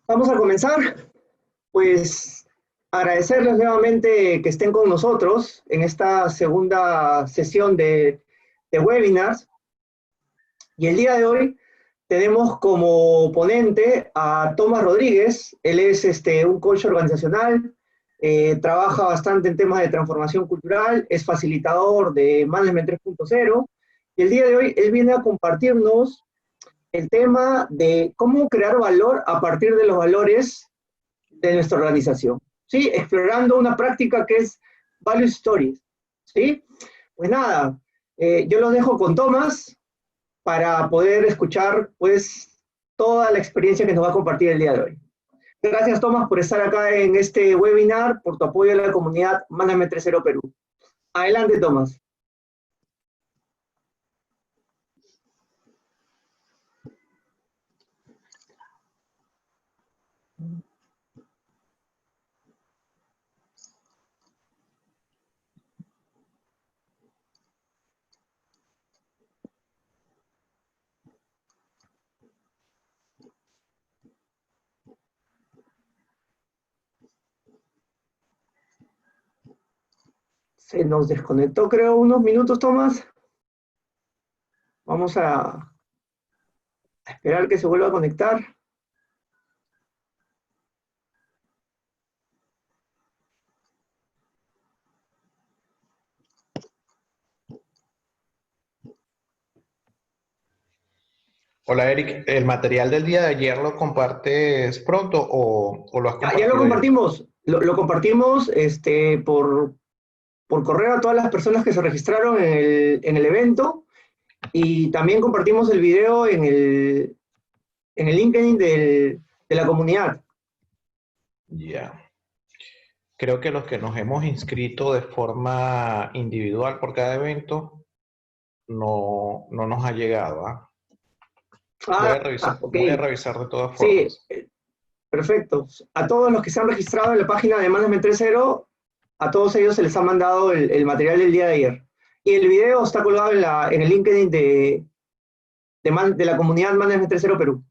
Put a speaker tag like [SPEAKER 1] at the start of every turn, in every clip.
[SPEAKER 1] Vamos a comenzar, pues agradecerles nuevamente que estén con nosotros en esta segunda sesión de webinars. Y el día de hoy tenemos como ponente a Tomás Rodríguez. Él es un coach organizacional, trabaja bastante en temas de transformación cultural, es facilitador de Management 3.0. Y el día de hoy él viene a compartirnos el tema de cómo crear valor a partir de los valores de nuestra organización, ¿sí? Explorando una práctica que es Value Stories, ¿sí? Pues nada, yo los dejo con Tomás para poder escuchar, pues, toda la experiencia que nos va a compartir el día de hoy. Gracias, Tomás, por estar acá en este webinar, por tu apoyo a la comunidad Management 3.0 Perú. Adelante, Tomás. Se nos desconectó, creo, unos minutos, Tomás. Vamos a esperar que se vuelva a conectar.
[SPEAKER 2] Hola Eric, ¿el material del día de ayer lo compartes pronto o lo has
[SPEAKER 1] Ya lo
[SPEAKER 2] compartido ya?
[SPEAKER 1] compartimos, lo compartimos por correo a todas las personas que se registraron en el evento, y también compartimos el video en el LinkedIn de la comunidad.
[SPEAKER 2] Ya. Creo que los que nos hemos inscrito de forma individual por cada evento no nos ha llegado, ¿ah?
[SPEAKER 1] Ok.
[SPEAKER 2] Voy a revisar de todas
[SPEAKER 1] Sí,
[SPEAKER 2] formas.
[SPEAKER 1] perfecto. A todos los que se han registrado en la página de Management 3.0, a todos ellos se les ha mandado el material del día de ayer. Y el video está colgado en el LinkedIn de la comunidad Management 3.0 Perú.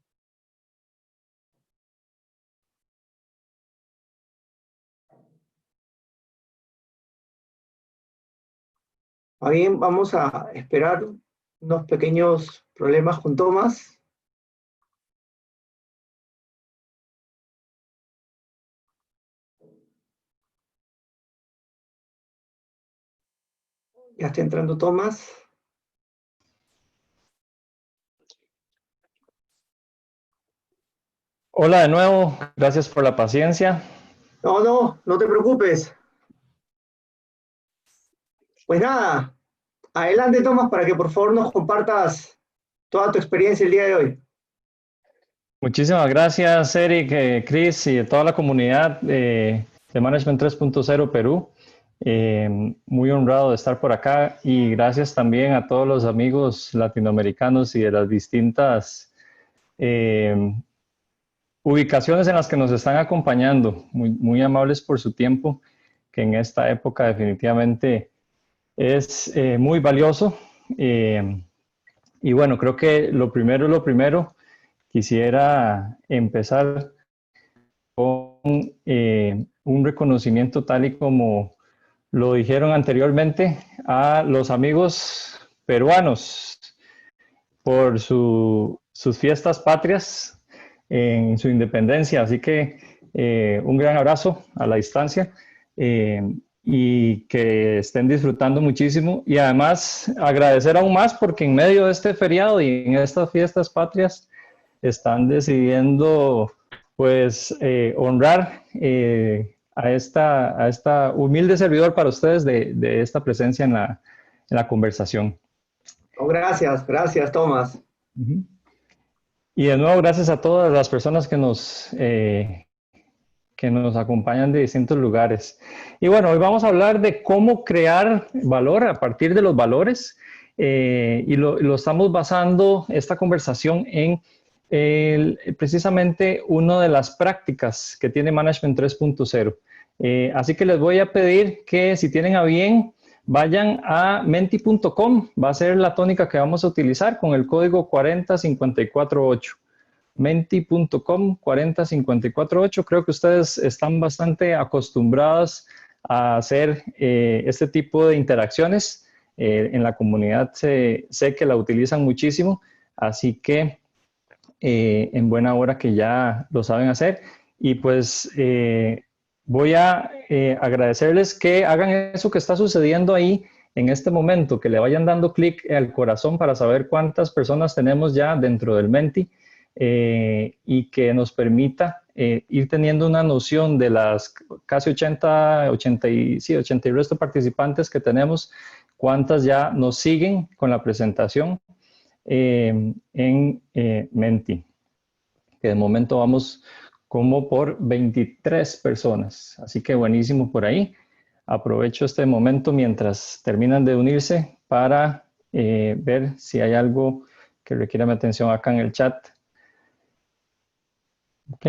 [SPEAKER 1] Bien, vamos a esperar unos pequeños problemas con Tomás. Ya está entrando Tomás.
[SPEAKER 3] Hola de nuevo, gracias por la paciencia.
[SPEAKER 1] No te preocupes. Pues nada, adelante Tomás para que por favor nos compartas toda tu experiencia el día de hoy.
[SPEAKER 3] Muchísimas gracias, Eric, Chris y toda la comunidad de Management 3.0 Perú. Muy honrado de estar por acá y gracias también a todos los amigos latinoamericanos y de las distintas ubicaciones en las que nos están acompañando. Muy amables por su tiempo, que en esta época definitivamente es muy valioso. Y bueno, creo que lo primero es lo primero. Quisiera empezar con un reconocimiento tal y como lo dijeron anteriormente a los amigos peruanos por sus fiestas patrias en su independencia. Así que un gran abrazo a la distancia y que estén disfrutando muchísimo. Y además agradecer aún más porque en medio de este feriado y en estas fiestas patrias están decidiendo pues honrar a esta humilde servidor para ustedes de esta presencia en la conversación.
[SPEAKER 1] Oh, gracias Tomás.
[SPEAKER 3] Y de nuevo, gracias a todas las personas que nos acompañan de distintos lugares. Y bueno, hoy vamos a hablar de cómo crear valor a partir de los valores y lo estamos basando esta conversación en precisamente una de las prácticas que tiene Management 3.0. Así que les voy a pedir que si tienen a bien, vayan a menti.com. Va a ser la tónica que vamos a utilizar con el código 40548. menti.com 40548. Creo que ustedes están bastante acostumbrados a hacer este tipo de interacciones. En la comunidad sé que la utilizan muchísimo, así que en buena hora que ya lo saben hacer. Y pues voy a agradecerles que hagan eso que está sucediendo ahí en este momento, que le vayan dando clic al corazón para saber cuántas personas tenemos ya dentro del Menti y que nos permita ir teniendo una noción de las casi 80 y resto participantes que tenemos, cuántas ya nos siguen con la presentación en Menti, que de momento vamos como por 23 personas, así que buenísimo por ahí. Aprovecho este momento mientras terminan de unirse para ver si hay algo que requiera mi atención acá en el chat. Ok.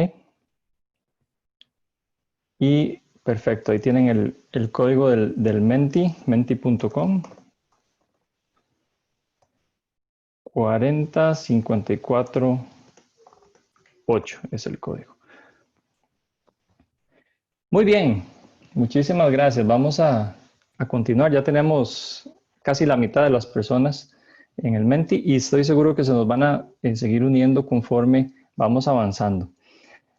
[SPEAKER 3] Y perfecto, ahí tienen el código del Menti, menti.com. 40548 es el código. Muy bien, muchísimas gracias. Vamos a continuar. Ya tenemos casi la mitad de las personas en el Menti y estoy seguro que se nos van a seguir uniendo conforme vamos avanzando.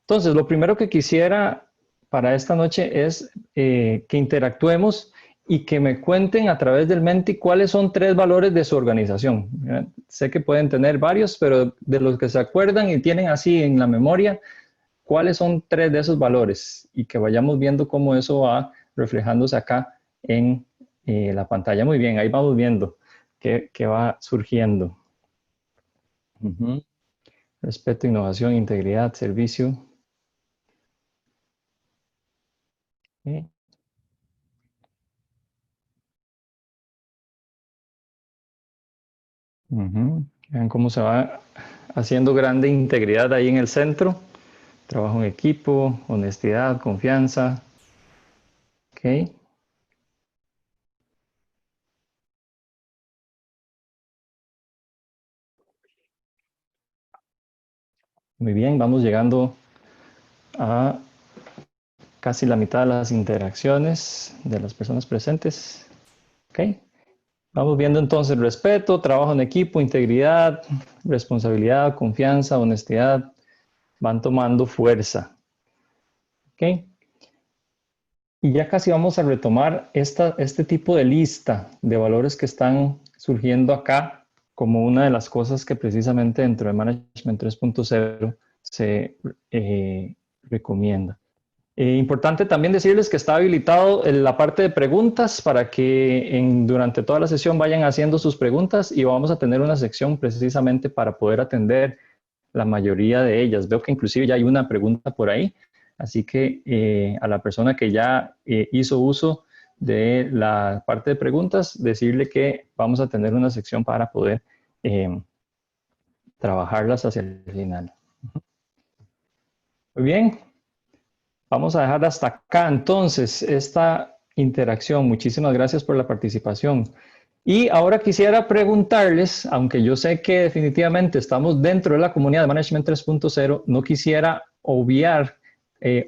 [SPEAKER 3] Entonces, lo primero que quisiera para esta noche es que interactuemos y que me cuenten a través del Menti cuáles son 3 valores de su organización. Sé que pueden tener varios, pero de los que se acuerdan y tienen así en la memoria, ¿cuáles son 3 de esos valores? Y que vayamos viendo cómo eso va reflejándose acá en la pantalla. Muy bien, ahí vamos viendo qué va surgiendo. Respeto, innovación, integridad, servicio. Okay. Vean cómo se va haciendo grande integridad ahí en el centro. Trabajo en equipo, honestidad, confianza. Ok. Muy bien, vamos llegando a casi la mitad de las interacciones de las personas presentes. Ok. Vamos viendo entonces respeto, trabajo en equipo, integridad, responsabilidad, confianza, honestidad. Van tomando fuerza. Ok. Y ya casi vamos a retomar este tipo de lista de valores que están surgiendo acá como una de las cosas que precisamente dentro de Management 3.0 se recomienda. Importante también decirles que está habilitado la parte de preguntas para que durante toda la sesión vayan haciendo sus preguntas y vamos a tener una sección precisamente para poder atender la mayoría de ellas. Veo que inclusive ya hay una pregunta por ahí. Así que a la persona que ya hizo uso de la parte de preguntas, decirle que vamos a tener una sección para poder trabajarlas hacia el final. Muy bien, vamos a dejar hasta acá entonces esta interacción. Muchísimas gracias por la participación. Y ahora quisiera preguntarles, aunque yo sé que definitivamente estamos dentro de la comunidad de Management 3.0, no quisiera obviar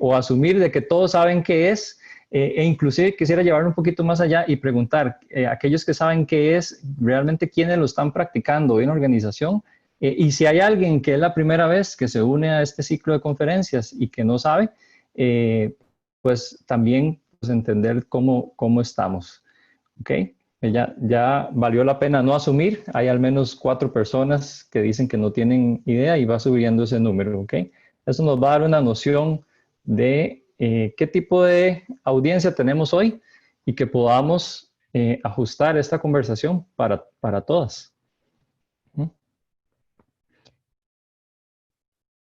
[SPEAKER 3] o asumir de que todos saben qué es, e inclusive quisiera llevarlo un poquito más allá y preguntar a aquellos que saben qué es, realmente quiénes lo están practicando en la organización, y si hay alguien que es la primera vez que se une a este ciclo de conferencias y que no sabe, pues también pues, entender cómo estamos. ¿Ok? Ya valió la pena no asumir. Hay al menos 4 personas que dicen que no tienen idea y va subiendo ese número. ¿Ok? Eso nos va a dar una noción de qué tipo de audiencia tenemos hoy y que podamos ajustar esta conversación para todas.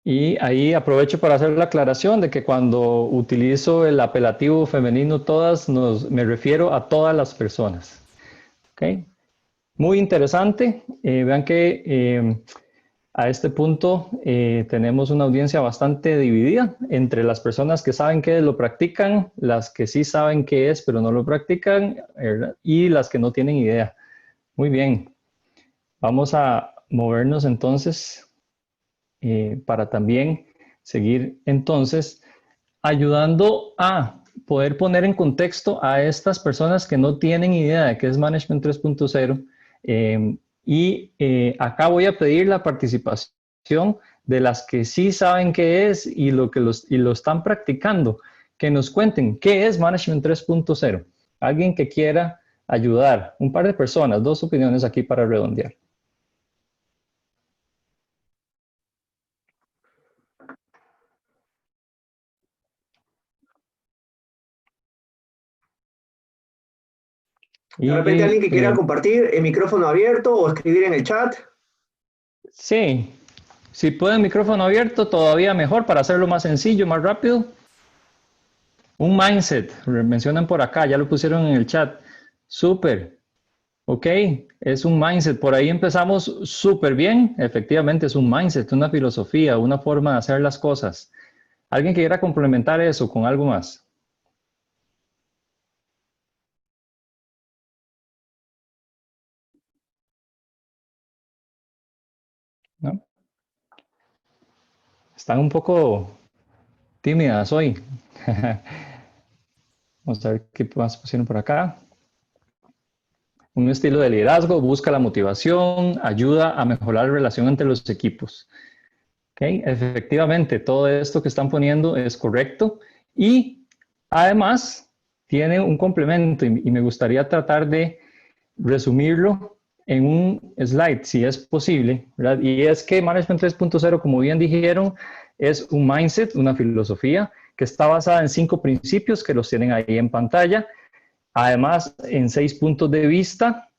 [SPEAKER 3] Y ahí aprovecho para hacer la aclaración de que cuando utilizo el apelativo femenino todas, me refiero a todas las personas. ¿Ok? Muy interesante. Vean que a este punto tenemos una audiencia bastante dividida entre las personas que saben qué es, lo practican, las que sí saben qué es, pero no lo practican, y las que no tienen idea. Muy bien. Vamos a movernos entonces para también seguir entonces ayudando a poder poner en contexto a estas personas que no tienen idea de qué es Management 3.0. Acá voy a pedir la participación de las que sí saben qué es y lo están practicando, que nos cuenten qué es Management 3.0. Alguien que quiera ayudar, un par de personas, 2 opiniones aquí para redondear.
[SPEAKER 1] De repente alguien que quiera compartir el micrófono abierto o escribir en el chat.
[SPEAKER 3] Sí, si pueden micrófono abierto, todavía mejor para hacerlo más sencillo, más rápido. Un mindset, mencionan por acá, ya lo pusieron en el chat. Súper, ok, es un mindset. Por ahí empezamos súper bien. Efectivamente, es un mindset, una filosofía, una forma de hacer las cosas. ¿Alguien que quiera complementar eso con algo más? ¿No? Están un poco tímidas hoy. Vamos a ver qué más pusieron por acá. Un estilo de liderazgo busca la motivación, ayuda a mejorar la relación entre los equipos. ¿Okay? Efectivamente, todo esto que están poniendo es correcto y además tiene un complemento y me gustaría tratar de resumirlo en un slide, si es posible, ¿verdad? Y es que Management 3.0, como bien dijeron, es un mindset, una filosofía que está basada en 5 principios que los tienen ahí en pantalla, además en 6 puntos de vista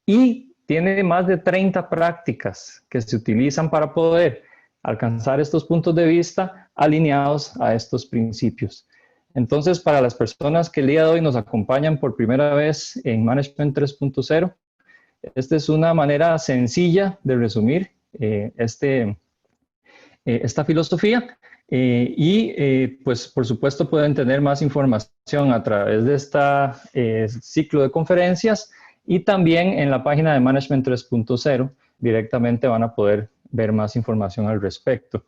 [SPEAKER 3] y tiene más de 30 prácticas que se utilizan para poder alcanzar estos puntos de vista alineados a estos principios. Entonces, para las personas que el día de hoy nos acompañan por primera vez en Management 3.0, esta es una manera sencilla de resumir esta filosofía pues por supuesto pueden tener más información a través de este ciclo de conferencias y también en la página de Management 3.0 directamente van a poder ver más información al respecto.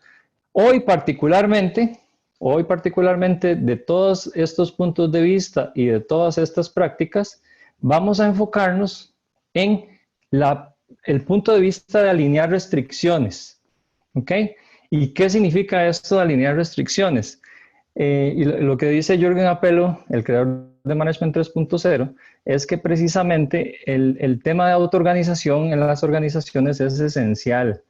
[SPEAKER 3] Hoy particularmente de todos estos puntos de vista y de todas estas prácticas, vamos a enfocarnos en el punto de vista de alinear restricciones. ¿Ok? ¿Y qué significa esto de alinear restricciones? Y lo que dice Jürgen Apelo, el creador de Management 3.0, es que precisamente el tema de autoorganización en las organizaciones es esencial.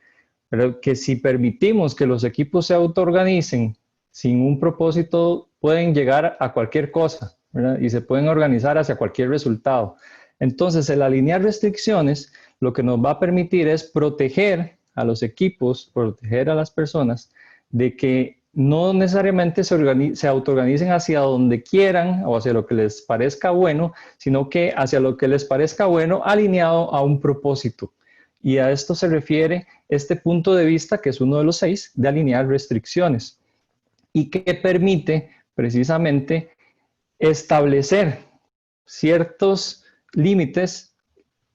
[SPEAKER 3] Pero que si permitimos que los equipos se autoorganicen sin un propósito, pueden llegar a cualquier cosa, ¿verdad? Y se pueden organizar hacia cualquier resultado. Entonces, el alinear restricciones lo que nos va a permitir es proteger a los equipos, proteger a las personas de que no necesariamente se autoorganicen hacia donde quieran o hacia lo que les parezca bueno, sino que hacia lo que les parezca bueno alineado a un propósito. Y a esto se refiere este punto de vista, que es uno de los 6, de alinear restricciones y que permite precisamente establecer ciertos límites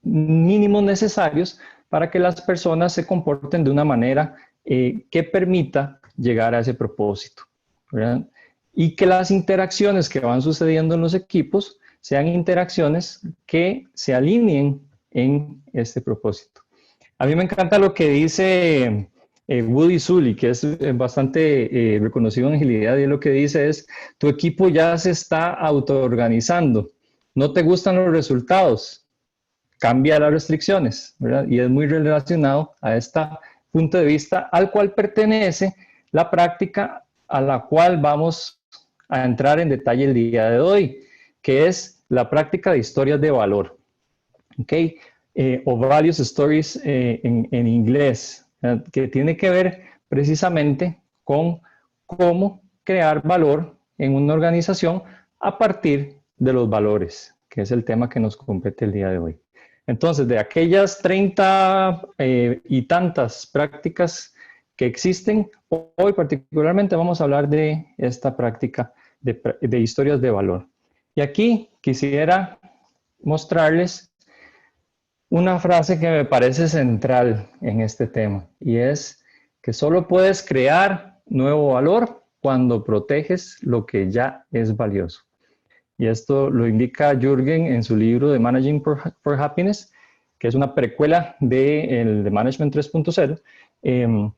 [SPEAKER 3] mínimos necesarios para que las personas se comporten de una manera que permita llegar a ese propósito, ¿verdad? Y que las interacciones que van sucediendo en los equipos sean interacciones que se alineen en este propósito. A mí me encanta lo que dice Woody Zully, que es bastante reconocido en agilidad, y lo que dice es, tu equipo ya se está autoorganizando, no te gustan los resultados, cambia las restricciones, ¿verdad? Y es muy relacionado a este punto de vista al cual pertenece la práctica a la cual vamos a entrar en detalle el día de hoy, que es la práctica de historias de valor. ¿Ok? O Values Stories en inglés, que tiene que ver precisamente con cómo crear valor en una organización a partir de los valores, que es el tema que nos compete el día de hoy. Entonces, de aquellas 30 y tantas prácticas que existen, hoy particularmente vamos a hablar de esta práctica de historias de valor. Y aquí quisiera mostrarles una frase que me parece central en este tema y es que solo puedes crear nuevo valor cuando proteges lo que ya es valioso. Y esto lo indica Jürgen en su libro de Managing for Happiness, que es una precuela de Management 3.0,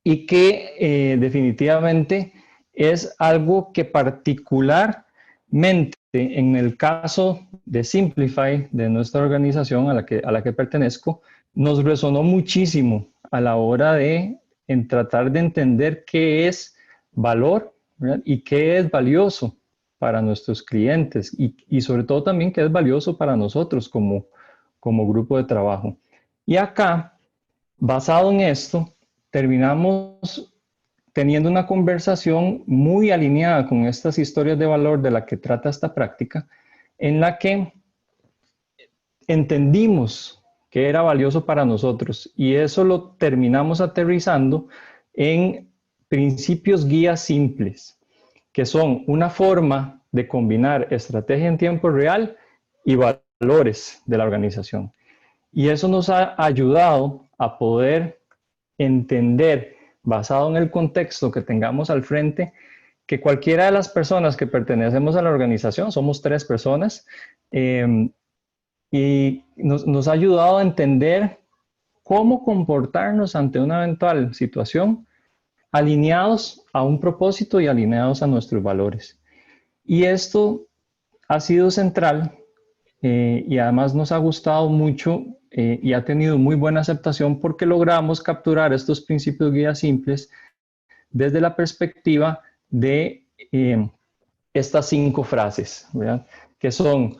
[SPEAKER 3] y que definitivamente es algo que particularmente en el caso de Simplify, de nuestra organización a la que pertenezco, nos resonó muchísimo a la hora de tratar de entender qué es valor, ¿verdad? Y qué es valioso para nuestros clientes y sobre todo también qué es valioso para nosotros como grupo de trabajo. Y acá, basado en esto, terminamos teniendo una conversación muy alineada con estas historias de valor de la que trata esta práctica, en la que entendimos que era valioso para nosotros y eso lo terminamos aterrizando en principios guías simples, que son una forma de combinar estrategia en tiempo real y valores de la organización. Y eso nos ha ayudado a poder entender, basado en el contexto que tengamos al frente, que cualquiera de las personas que pertenecemos a la organización, somos 3 personas, y nos ha ayudado a entender cómo comportarnos ante una eventual situación alineados a un propósito y alineados a nuestros valores. Y esto ha sido central y además nos ha gustado mucho y ha tenido muy buena aceptación porque logramos capturar estos principios guías simples desde la perspectiva de estas 5 frases, ¿verdad? Que son,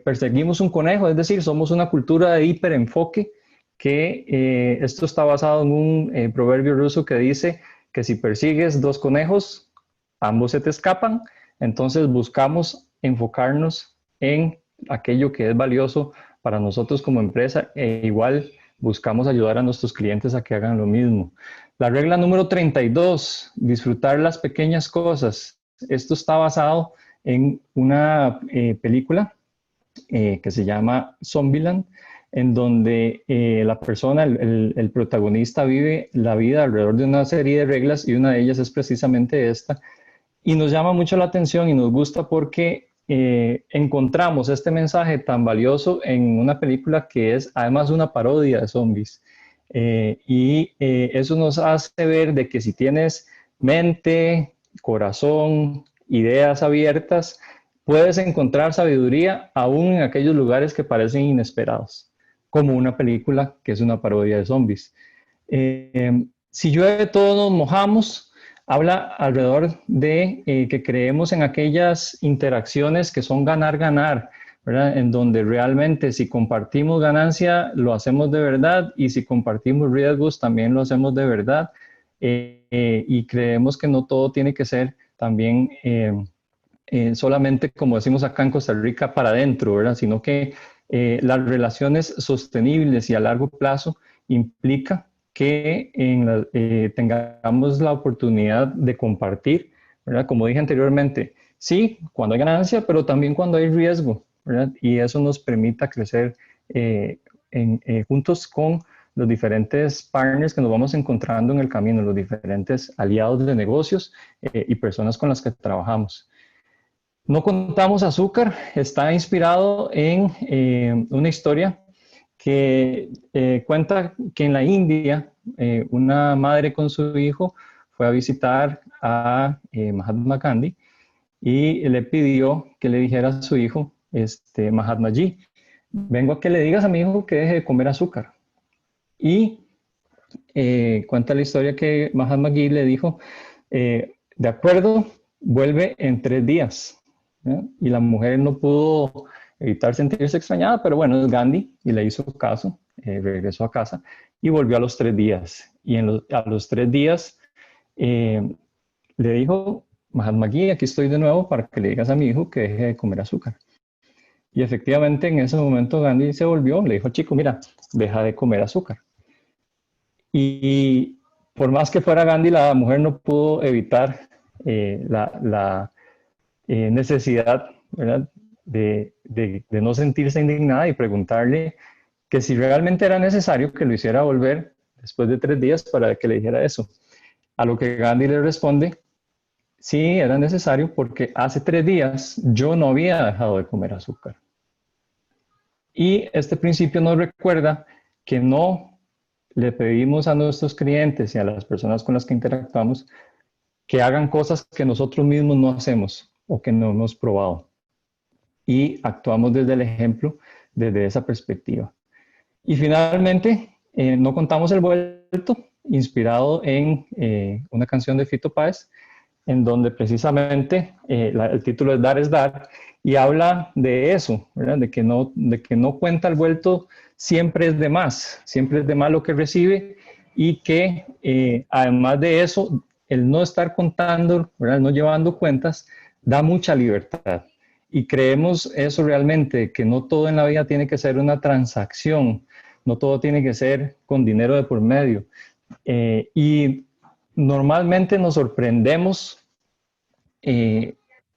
[SPEAKER 3] perseguimos un conejo, es decir, somos una cultura de hiperenfoque, que esto está basado en un proverbio ruso que dice que si persigues 2 conejos, ambos se te escapan, entonces buscamos enfocarnos en aquello que es valioso para nosotros como empresa e igual buscamos ayudar a nuestros clientes a que hagan lo mismo. La regla número 32, disfrutar las pequeñas cosas. Esto está basado en una película que se llama Zombieland, en donde la persona, el protagonista vive la vida alrededor de una serie de reglas y una de ellas es precisamente esta. Y nos llama mucho la atención y nos gusta porque encontramos este mensaje tan valioso en una película que es además una parodia de zombies. Eso nos hace ver de que si tienes mente, corazón, ideas abiertas, puedes encontrar sabiduría aún en aquellos lugares que parecen inesperados, como una película que es una parodia de zombies. Si llueve, todos nos mojamos. Habla alrededor de que creemos en aquellas interacciones que son ganar-ganar, ¿verdad? En donde realmente si compartimos ganancia, lo hacemos de verdad y si compartimos riesgos, también lo hacemos de verdad. Y creemos que no todo tiene que ser también solamente, como decimos acá en Costa Rica, para adentro, ¿verdad? Sino que las relaciones sostenibles y a largo plazo implica que tengamos la oportunidad de compartir, ¿verdad? Como dije anteriormente, sí, cuando hay ganancia, pero también cuando hay riesgo, ¿verdad? Y eso nos permita crecer juntos con los diferentes partners que nos vamos encontrando en el camino, los diferentes aliados de negocios y personas con las que trabajamos. No contamos azúcar, está inspirado en una historia que cuenta que en la India una madre con su hijo fue a visitar a Mahatma Gandhi y le pidió que le dijera a su hijo, Mahatma Ji, vengo a que le digas a mi hijo que deje de comer azúcar. Y cuenta la historia que Mahatma Gandhi le dijo, de acuerdo, vuelve en 3 días. ¿Eh? Y la mujer no pudo evitar sentirse extrañada, pero bueno, es Gandhi y le hizo caso, regresó a casa y volvió a los 3 días. Y a los 3 días le dijo, Mahatma Gandhi, aquí estoy de nuevo para que le digas a mi hijo que deje de comer azúcar. Y efectivamente en ese momento Gandhi se volvió, le dijo, chico, mira, deja de comer azúcar. Y por más que fuera Gandhi, la mujer no pudo evitar la necesidad, ¿verdad? De no sentirse indignada y preguntarle que si realmente era necesario que lo hiciera volver después de 3 días para que le dijera eso. A lo que Gandhi le responde, sí, era necesario porque hace 3 días yo no había dejado de comer azúcar. Y este principio nos recuerda que no le pedimos a nuestros clientes y a las personas con las que interactuamos que hagan cosas que nosotros mismos no hacemos o que no hemos probado. Y actuamos desde el ejemplo, desde esa perspectiva. Y finalmente, no contamos el vuelto, inspirado en una canción de Fito Páez, en donde precisamente el título es Dar, y habla de eso, ¿verdad? De que no cuenta el vuelto, siempre es de más lo que recibe, y que además de eso, el no estar contando, ¿verdad? No llevando cuentas, da mucha libertad. Y creemos eso realmente, que no todo en la vida tiene que ser una transacción, no todo tiene que ser con dinero de por medio. Y normalmente nos sorprendemos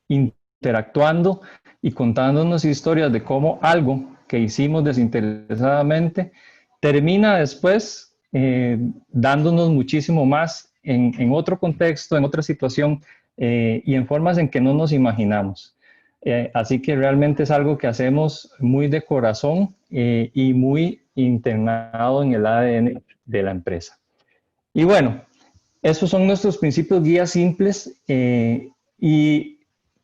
[SPEAKER 3] interactuando y contándonos historias de cómo algo que hicimos desinteresadamente termina después dándonos muchísimo más en otro contexto, en otra situación y en formas en que no nos imaginamos. Así que realmente es algo que hacemos muy de corazón y muy internado en el ADN de la empresa. Y bueno, esos son nuestros principios guías simples. ¿Y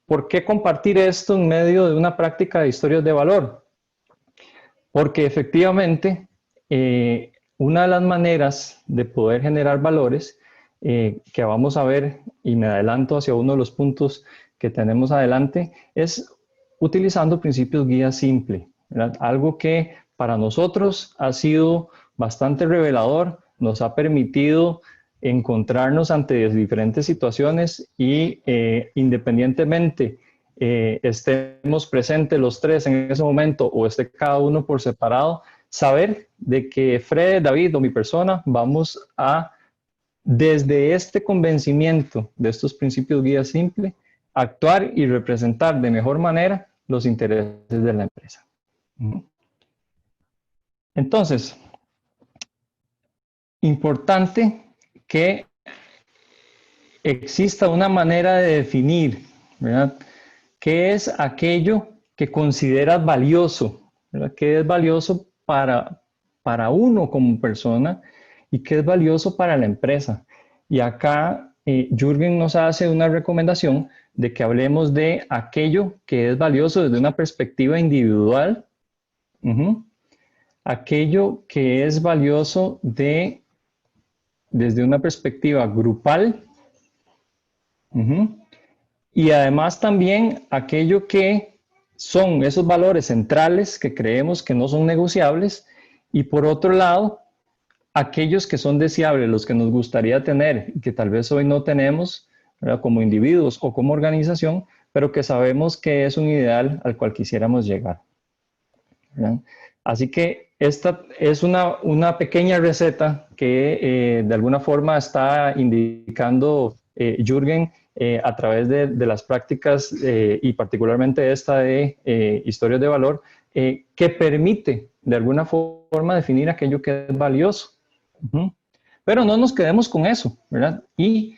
[SPEAKER 3] por qué compartir esto en medio de una práctica de historias de valor? Porque efectivamente, una de las maneras de poder generar valores, que vamos a ver, y me adelanto hacia uno de los puntos que tenemos adelante, es utilizando principios guías simples, ¿verdad? Algo que para nosotros ha sido bastante revelador, nos ha permitido encontrarnos ante diferentes situaciones y independientemente estemos presentes los 3 en ese momento o esté cada uno por separado, saber de que Fred, David o mi persona vamos a, desde este convencimiento de estos principios guía simple, actuar y representar de mejor manera los intereses de la empresa. Entonces, importante que exista una manera de definir, ¿verdad? ¿Qué es aquello que consideras valioso? ¿Verdad? ¿Qué es valioso para uno como persona y qué es valioso para la empresa? Y acá Jürgen nos hace una recomendación de que hablemos de aquello que es valioso desde una perspectiva individual, aquello que es valioso desde una perspectiva grupal, y además también aquello que son esos valores centrales que creemos que no son negociables, y por otro lado, aquellos que son deseables, los que nos gustaría tener y que tal vez hoy no tenemos, ¿verdad? Como individuos o como organización, pero que sabemos que es un ideal al cual quisiéramos llegar, ¿verdad? Así que esta es una pequeña receta que de alguna forma está indicando Jürgen a través de las prácticas y particularmente esta de historias de valor, que permite de alguna forma definir aquello que es valioso. Pero no nos quedemos con eso, ¿verdad? Y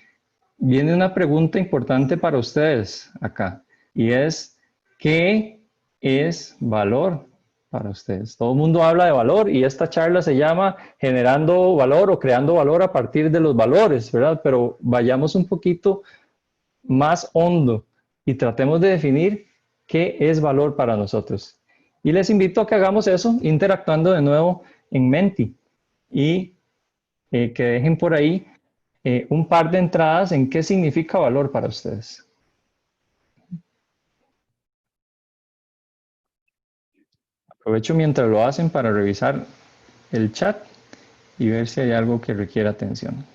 [SPEAKER 3] viene una pregunta importante para ustedes acá, y es, ¿qué es valor para ustedes? Todo el mundo habla de valor y esta charla se llama Generando Valor o Creando Valor a partir de los valores, ¿verdad? Pero vayamos un poquito más hondo y tratemos de definir qué es valor para nosotros. Y les invito a que hagamos eso interactuando de nuevo en Menti y que dejen por ahí un par de entradas en qué significa valor para ustedes. Aprovecho mientras lo hacen para revisar el chat y ver si hay algo que requiera atención.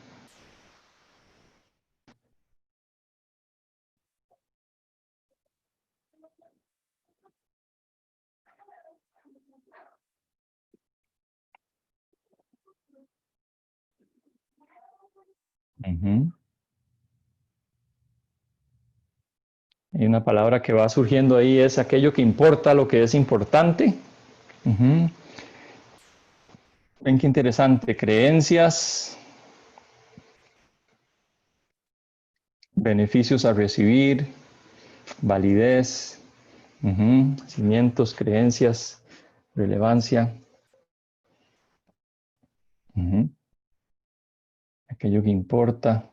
[SPEAKER 3] Hay una palabra que va surgiendo ahí, es aquello que importa, lo que es importante. Ven qué interesante. Creencias, beneficios a recibir, validez, cimientos, creencias, relevancia, aquello que importa.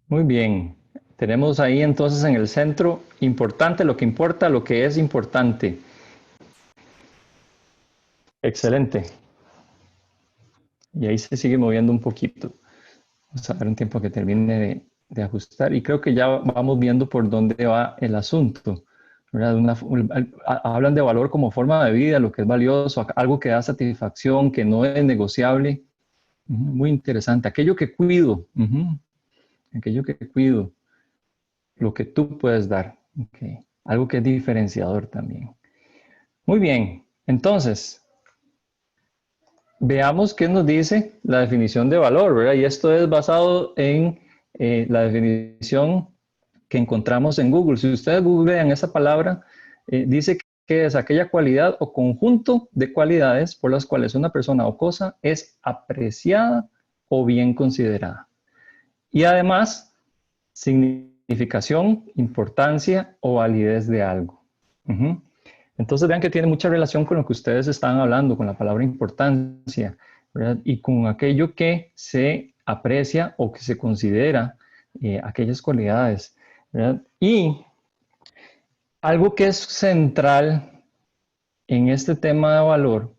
[SPEAKER 3] Muy bien. Tenemos ahí entonces en el centro importante, lo que importa, lo que es importante. Excelente. Y ahí se sigue moviendo un poquito. Vamos a dar un tiempo que termine de ajustar. Y creo que ya vamos viendo por dónde va el asunto. Hablan de valor como forma de vida, lo que es valioso, algo que da satisfacción, que no es negociable. Muy interesante. Aquello que cuido. Aquello que cuido. Lo que tú puedes dar. Okay. Algo que es diferenciador también. Muy bien. Entonces, veamos qué nos dice la definición de valor, ¿verdad? Y esto es basado en la definición que encontramos en Google. Si ustedes googlean esa palabra, dice que es aquella cualidad o conjunto de cualidades por las cuales una persona o cosa es apreciada o bien considerada. Y además, significación, importancia o validez de algo. Entonces vean que tiene mucha relación con lo que ustedes estaban hablando, con la palabra importancia, ¿verdad? Y con aquello que se aprecia o que se considera aquellas cualidades, ¿verdad? Y algo que es central en este tema de valor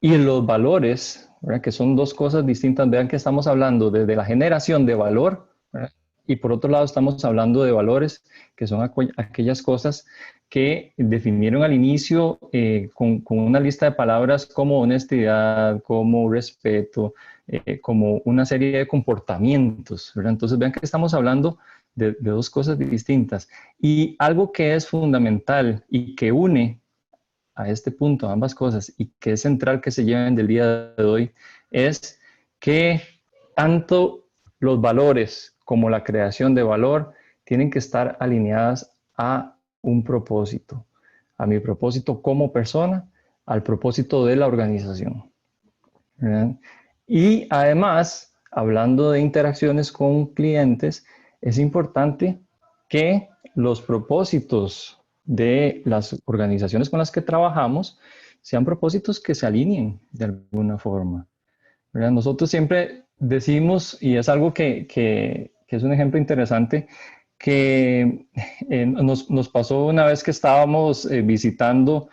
[SPEAKER 3] y los valores, ¿verdad? Que son dos cosas distintas. Vean que estamos hablando desde la generación de valor, ¿verdad? Y por otro lado estamos hablando de valores, que son aquellas cosas que definieron al inicio con una lista de palabras como honestidad, como respeto, como una serie de comportamientos, ¿verdad? Entonces vean que estamos hablando de dos cosas distintas. Y algo que es fundamental y que une a este punto ambas cosas y que es central que se lleven del día de hoy es que tanto los valores como la creación de valor tienen que estar alineadas a un propósito, a mi propósito como persona, al propósito de la organización. ¿Verdad? Y además, hablando de interacciones con clientes, es importante que los propósitos de las organizaciones con las que trabajamos sean propósitos que se alineen de alguna forma. ¿Verdad? Nosotros siempre decimos, y es algo que es un ejemplo interesante, que nos pasó una vez que estábamos visitando,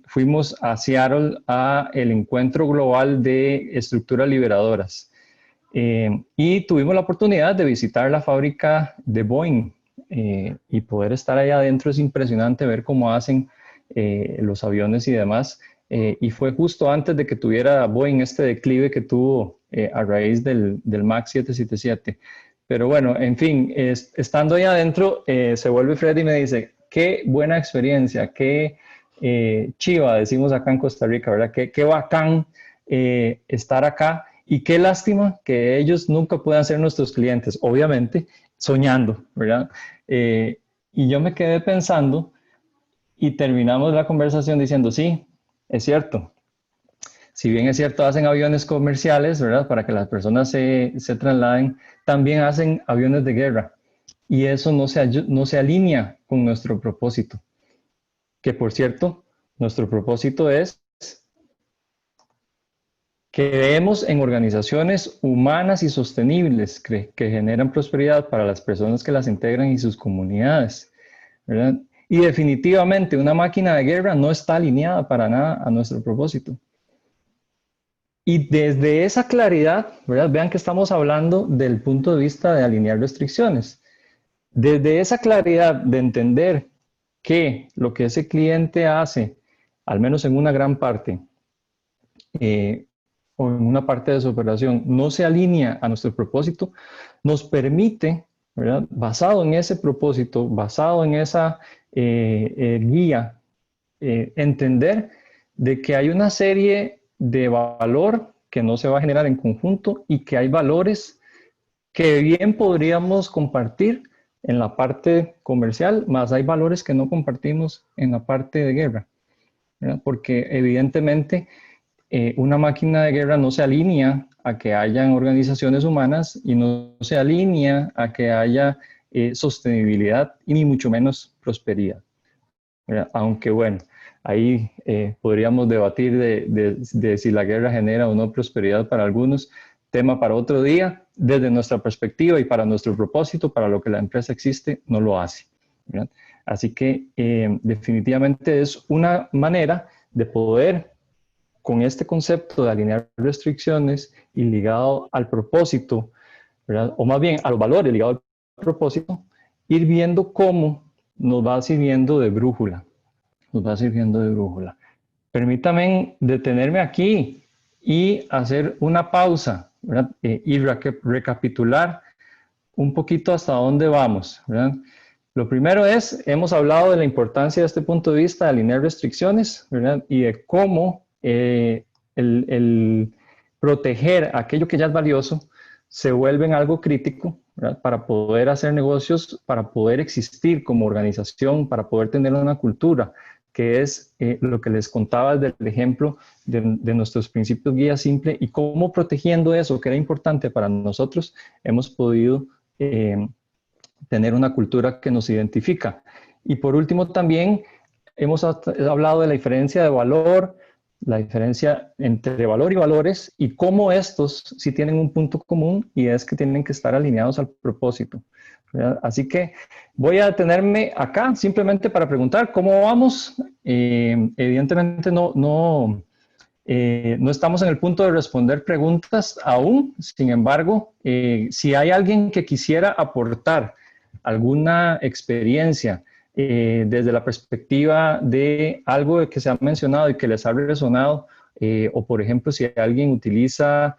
[SPEAKER 3] fuimos a Seattle a el encuentro global de estructuras liberadoras y tuvimos la oportunidad de visitar la fábrica de Boeing y poder estar ahí adentro. Es impresionante ver cómo hacen los aviones y demás. Y fue justo antes de que tuviera Boeing este declive que tuvo a raíz del MAX 777. Pero bueno, en fin, estando ahí adentro, se vuelve Freddy y me dice, qué buena experiencia, qué chiva, decimos acá en Costa Rica, ¿verdad? Qué bacán estar acá y qué lástima que ellos nunca puedan ser nuestros clientes, obviamente, soñando, ¿verdad? Y yo me quedé pensando y terminamos la conversación diciendo, sí, es cierto. Si bien es cierto, hacen aviones comerciales, ¿verdad? Para que las personas se trasladen, también hacen aviones de guerra. Y eso no se alinea con nuestro propósito. Que por cierto, nuestro propósito es que creemos en organizaciones humanas y sostenibles que generan prosperidad para las personas que las integran y sus comunidades, ¿verdad? Y definitivamente una máquina de guerra no está alineada para nada a nuestro propósito. Y desde esa claridad, ¿verdad? Vean que estamos hablando del punto de vista de alinear restricciones. Desde esa claridad de entender que lo que ese cliente hace, al menos en una gran parte, o en una parte de su operación, no se alinea a nuestro propósito, nos permite, ¿verdad? Basado en ese propósito, basado en esa guía, entender de que hay una serie de valor que no se va a generar en conjunto y que hay valores que bien podríamos compartir en la parte comercial, más hay valores que no compartimos en la parte de guerra, ¿verdad? Porque evidentemente una máquina de guerra no se alinea a que hayan organizaciones humanas y no se alinea a que haya sostenibilidad y ni mucho menos prosperidad, ¿verdad? Aunque bueno, ahí podríamos debatir de si la guerra genera o no prosperidad para algunos, tema para otro día. Desde nuestra perspectiva y para nuestro propósito, para lo que la empresa existe, no lo hace, ¿verdad? Así que definitivamente es una manera de poder, con este concepto de alinear restricciones y ligado al propósito, ¿verdad? O más bien a los valores ligados al propósito, ir viendo cómo nos va sirviendo de brújula. Nos va sirviendo de brújula. Permítame detenerme aquí y hacer una pausa, ¿verdad? Y recapitular un poquito hasta dónde vamos, ¿verdad? Lo primero es, hemos hablado de la importancia de este punto de vista de alinear restricciones, ¿verdad? Y de cómo el proteger aquello que ya es valioso se vuelve en algo crítico, ¿verdad? Para poder hacer negocios, para poder existir como organización, para poder tener una cultura, que es lo que les contaba desde el ejemplo de nuestros principios guía simple y cómo protegiendo eso que era importante para nosotros, hemos podido tener una cultura que nos identifica. Y por último también hemos hablado de la diferencia de valor, la diferencia entre valor y valores y cómo estos sí tienen un punto común y es que tienen que estar alineados al propósito, ¿verdad? Así que voy a detenerme acá simplemente para preguntar cómo vamos. Evidentemente no estamos en el punto de responder preguntas aún, sin embargo, si hay alguien que quisiera aportar alguna experiencia desde la perspectiva de algo que se ha mencionado y que les ha resonado, o por ejemplo, si alguien utiliza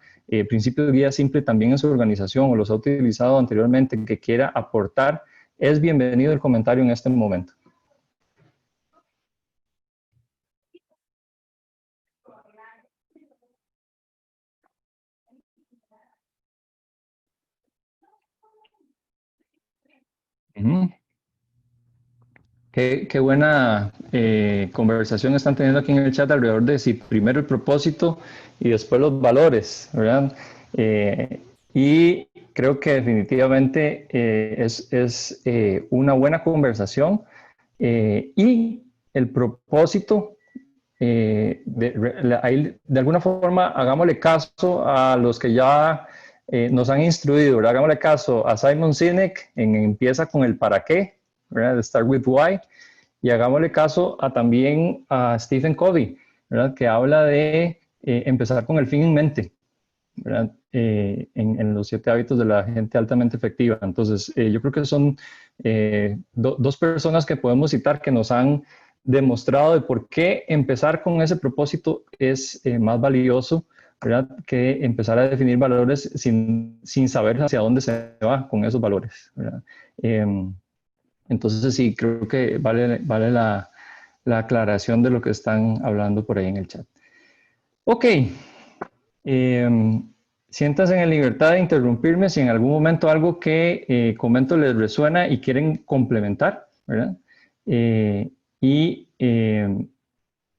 [SPEAKER 3] principios de guía simple también en su organización o los ha utilizado anteriormente, que quiera aportar, es bienvenido el comentario en este momento. Uh-huh. Qué buena conversación están teniendo aquí en el chat alrededor de si primero el propósito y después los valores, ¿verdad? Y creo que definitivamente es una buena conversación y el propósito, de alguna forma, hagámosle caso a los que ya nos han instruido, ¿verdad? Hagámosle caso a Simon Sinek en Empieza con el para qué, ¿verdad? Start with why. Y hagámosle caso también a Stephen Covey, ¿verdad? Que habla de empezar con el fin en mente, ¿verdad? En los 7 hábitos de la gente altamente efectiva. Entonces, yo creo que son dos personas que podemos citar que nos han demostrado de por qué empezar con ese propósito es más valioso, ¿verdad? Que empezar a definir valores sin saber hacia dónde se va con esos valores, ¿verdad? Entonces sí, creo que vale la aclaración de lo que están hablando por ahí en el chat. Ok, siéntanse en libertad de interrumpirme si en algún momento algo que comento les resuena y quieren complementar, ¿verdad?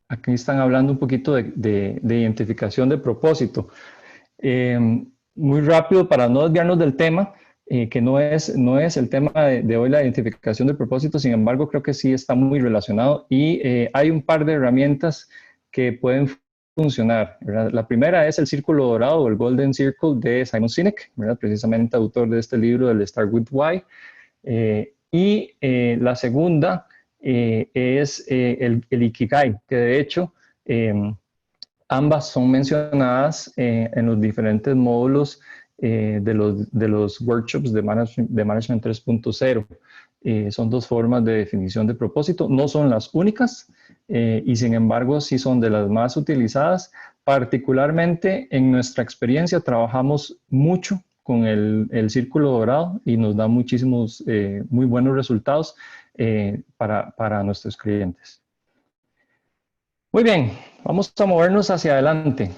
[SPEAKER 3] Aquí están hablando un poquito de identificación de propósito. Muy rápido para no desviarnos del tema, que no es el tema de hoy la identificación de propósito, sin embargo creo que sí está muy relacionado y hay un par de herramientas que pueden funcionar, ¿verdad? La primera es el círculo dorado o el Golden Circle de Simon Sinek, ¿verdad? Precisamente autor de este libro del Start with Why. La segunda es el Ikigai, que de hecho ambas son mencionadas en los diferentes módulos de los workshops de Management 3.0. Son dos formas de definición de propósito, no son las únicas y sin embargo sí son de las más utilizadas. Particularmente en nuestra experiencia trabajamos mucho con el círculo dorado y nos da muchísimos muy buenos resultados para nuestros clientes. Muy bien, vamos a movernos hacia adelante.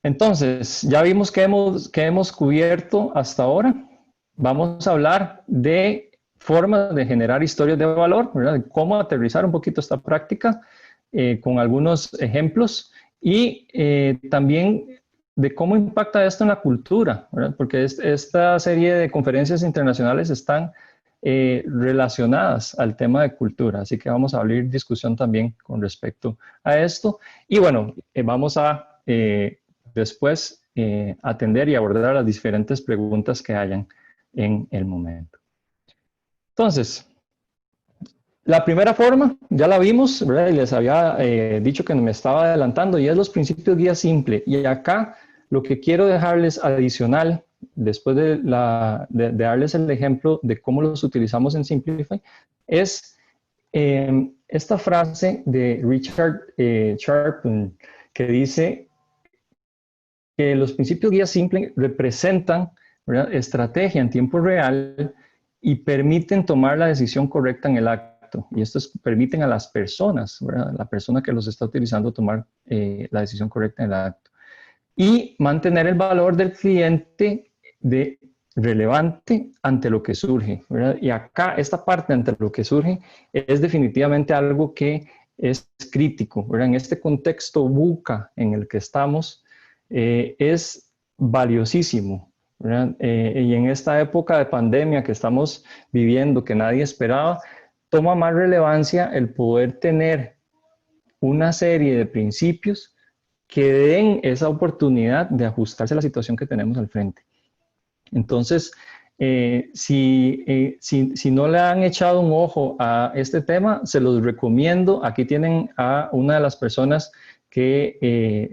[SPEAKER 3] Entonces, ya vimos que hemos cubierto hasta ahora. Vamos a hablar de formas de generar historias de valor, ¿verdad? De cómo aterrizar un poquito esta práctica con algunos ejemplos y también de cómo impacta esto en la cultura, ¿verdad? Porque esta serie de conferencias internacionales están relacionadas al tema de cultura, así que vamos a abrir discusión también con respecto a esto. Y bueno, vamos a después atender y abordar las diferentes preguntas que hayan en el momento. Entonces, la primera forma, ya la vimos, ¿verdad? Y les había dicho que me estaba adelantando, y es los principios guía simple. Y acá lo que quiero dejarles adicional, después de darles el ejemplo de cómo los utilizamos en Simplify, es esta frase de Richard Sharpen, que dice que los principios guía simple representan, ¿verdad?, estrategia en tiempo real y permiten tomar la decisión correcta en el acto. Y estos permiten a las personas, ¿verdad?, la persona que los está utilizando, tomar la decisión correcta en el acto. Y mantener el valor del cliente relevante ante lo que surge, ¿verdad? Y acá, esta parte ante lo que surge es definitivamente algo que es crítico, ¿verdad? En este contexto VUCA en el que estamos, es valiosísimo, ¿verdad? Y en esta época de pandemia que estamos viviendo, que nadie esperaba, toma más relevancia el poder tener una serie de principios que den esa oportunidad de ajustarse a la situación que tenemos al frente. Entonces, si no le han echado un ojo a este tema, se los recomiendo. Aquí tienen a una de las personas que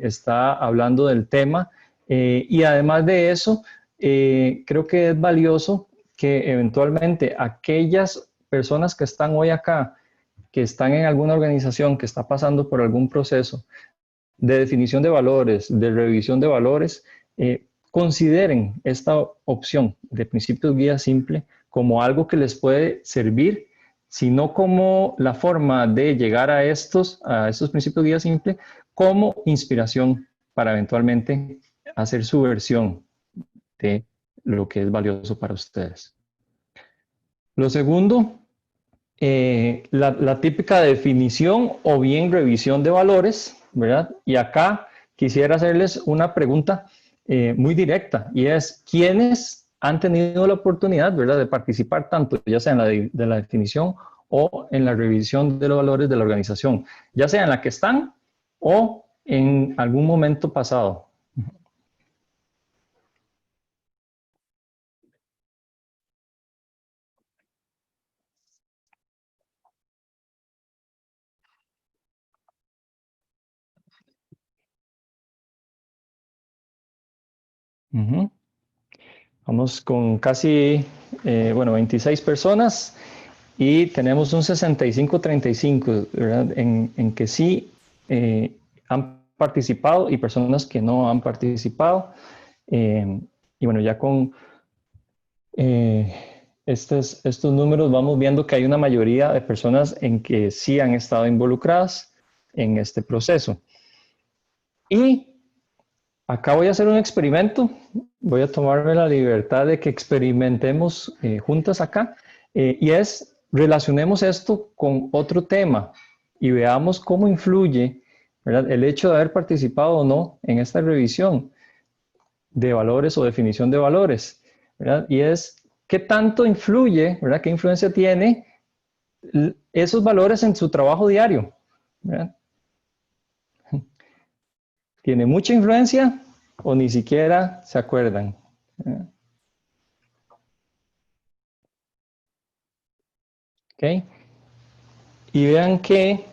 [SPEAKER 3] está hablando del tema. Y además de eso, creo que es valioso que eventualmente aquellas personas que están hoy acá, que están en alguna organización que está pasando por algún proceso de definición de valores, de revisión de valores, consideren esta opción de principios guía simple como algo que les puede servir, sino como la forma de llegar a estos principios guía simple como inspiración para eventualmente hacer su versión de lo que es valioso para ustedes. Lo segundo, la típica definición o bien revisión de valores, ¿verdad? Y acá quisiera hacerles una pregunta muy directa, y es, ¿quiénes han tenido la oportunidad, ¿verdad?, de participar tanto, ya sea en la definición o en la revisión de los valores de la organización, ya sea en la que están o en algún momento pasado? Vamos con casi, 26 personas y tenemos un 65-35, ¿verdad? En que sí han participado y personas que no han participado. Y bueno, ya con estos números vamos viendo que hay una mayoría de personas en que sí han estado involucradas en este proceso. Y acá voy a hacer un experimento, voy a tomarme la libertad de que experimentemos juntas acá, y es, relacionemos esto con otro tema y veamos cómo influye, ¿verdad?, el hecho de haber participado o no en esta revisión de valores o definición de valores, ¿verdad? Y es, ¿qué tanto influye, ¿verdad?, qué influencia tiene esos valores en su trabajo diario, ¿verdad? ¿Tiene mucha influencia o ni siquiera se acuerdan? ¿Ok? Y vean que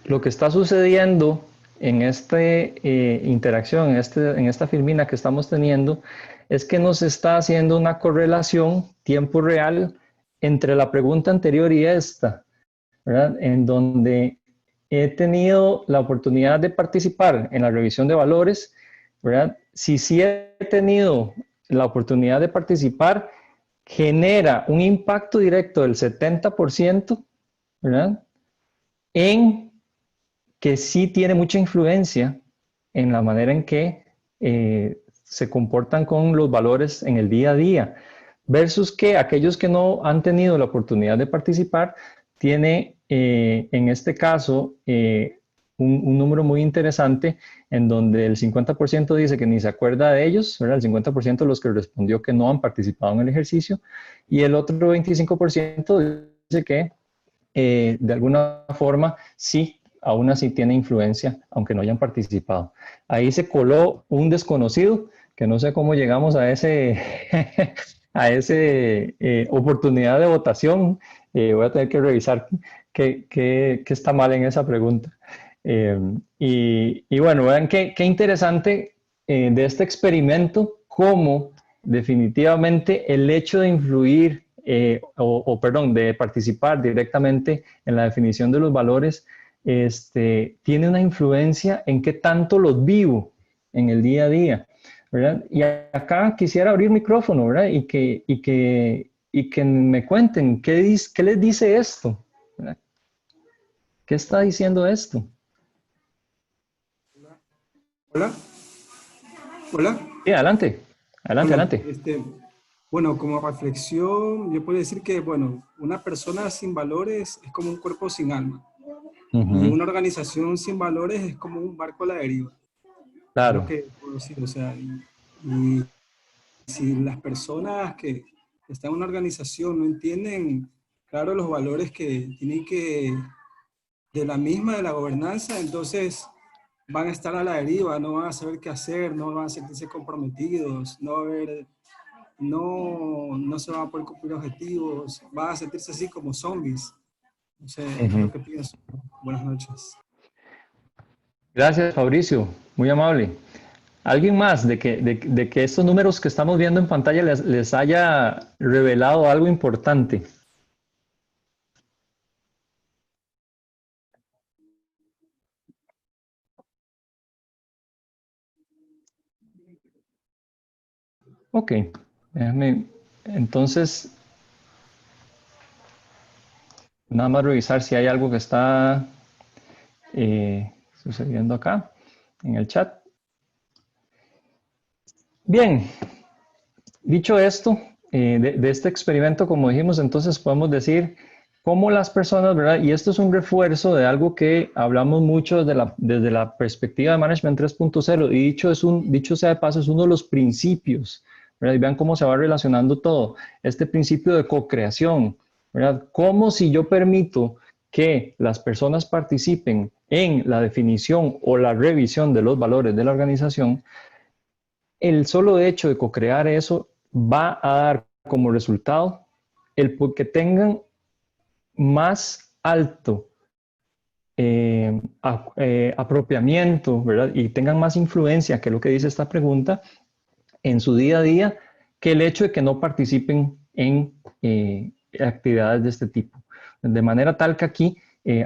[SPEAKER 3] lo que está sucediendo en esta interacción, en esta filmina que estamos teniendo, es que nos está haciendo una correlación tiempo real entre la pregunta anterior y esta, ¿verdad? En donde he tenido la oportunidad de participar en la revisión de valores, ¿verdad? Si sí he tenido la oportunidad de participar, genera un impacto directo del 70%, ¿verdad?, en que sí tiene mucha influencia en la manera en que se comportan con los valores en el día a día, versus que aquellos que no han tenido la oportunidad de participar, tiene en este caso un número muy interesante en donde el 50% dice que ni se acuerda de ellos, ¿verdad? El 50% de los que respondió que no han participado en el ejercicio, y el otro 25% dice que de alguna forma sí, aún así tiene influencia, aunque no hayan participado. Ahí se coló un desconocido, que no sé cómo llegamos a ese, a ese oportunidad de votación. Voy a tener que revisar qué está mal en esa pregunta. Y bueno, vean qué interesante de este experimento, cómo definitivamente el hecho de influir perdón, de participar directamente en la definición de los valores, tiene una influencia en qué tanto los vivo en el día a día, ¿verdad? Y acá quisiera abrir micrófono, ¿verdad? Y que me cuenten qué les dice esto, ¿verdad? ¿Qué está diciendo esto?
[SPEAKER 4] Hola, hola.
[SPEAKER 3] Sí, adelante, adelante,
[SPEAKER 4] Bueno,
[SPEAKER 3] adelante.
[SPEAKER 4] bueno, como reflexión, yo puedo decir que, bueno, una persona sin valores es como un cuerpo sin alma. Y
[SPEAKER 3] Ujú,
[SPEAKER 4] una organización sin valores es como un barco a la deriva. Es lo
[SPEAKER 3] claro.
[SPEAKER 4] que puedo decir. O sea, y si las personas que están en una organización no entienden, claro, los valores que tienen que, de la misma, de la gobernanza, entonces van a estar a la deriva, no van a saber qué hacer, no van a sentirse comprometidos, no va a haber, no se van a poder cumplir objetivos, van a sentirse así como zombies. O sea, es lo
[SPEAKER 3] Ujú.
[SPEAKER 4] que pienso. Buenas noches.
[SPEAKER 3] Gracias, Fabricio, muy amable. ¿Alguien más de que estos números que estamos viendo en pantalla les haya revelado algo importante? Ok, déjame entonces nada más revisar si hay algo que está sucediendo acá en el chat. Bien, dicho esto, de este experimento, como dijimos, entonces podemos decir cómo las personas, ¿verdad? Y esto es un refuerzo de algo que hablamos mucho desde la perspectiva de Management 3.0, y dicho sea de paso, es uno de los principios, ¿verdad? Y vean cómo se va relacionando todo. Este principio de co-creación, ¿verdad? Como si yo permito que las personas participen en la definición o la revisión de los valores de la organización, el solo hecho de co-crear eso va a dar como resultado el que tengan más alto apropiamiento, ¿verdad? Y tengan más influencia, que es lo que dice esta pregunta, en su día a día, que el hecho de que no participen en actividades de este tipo. De manera tal que aquí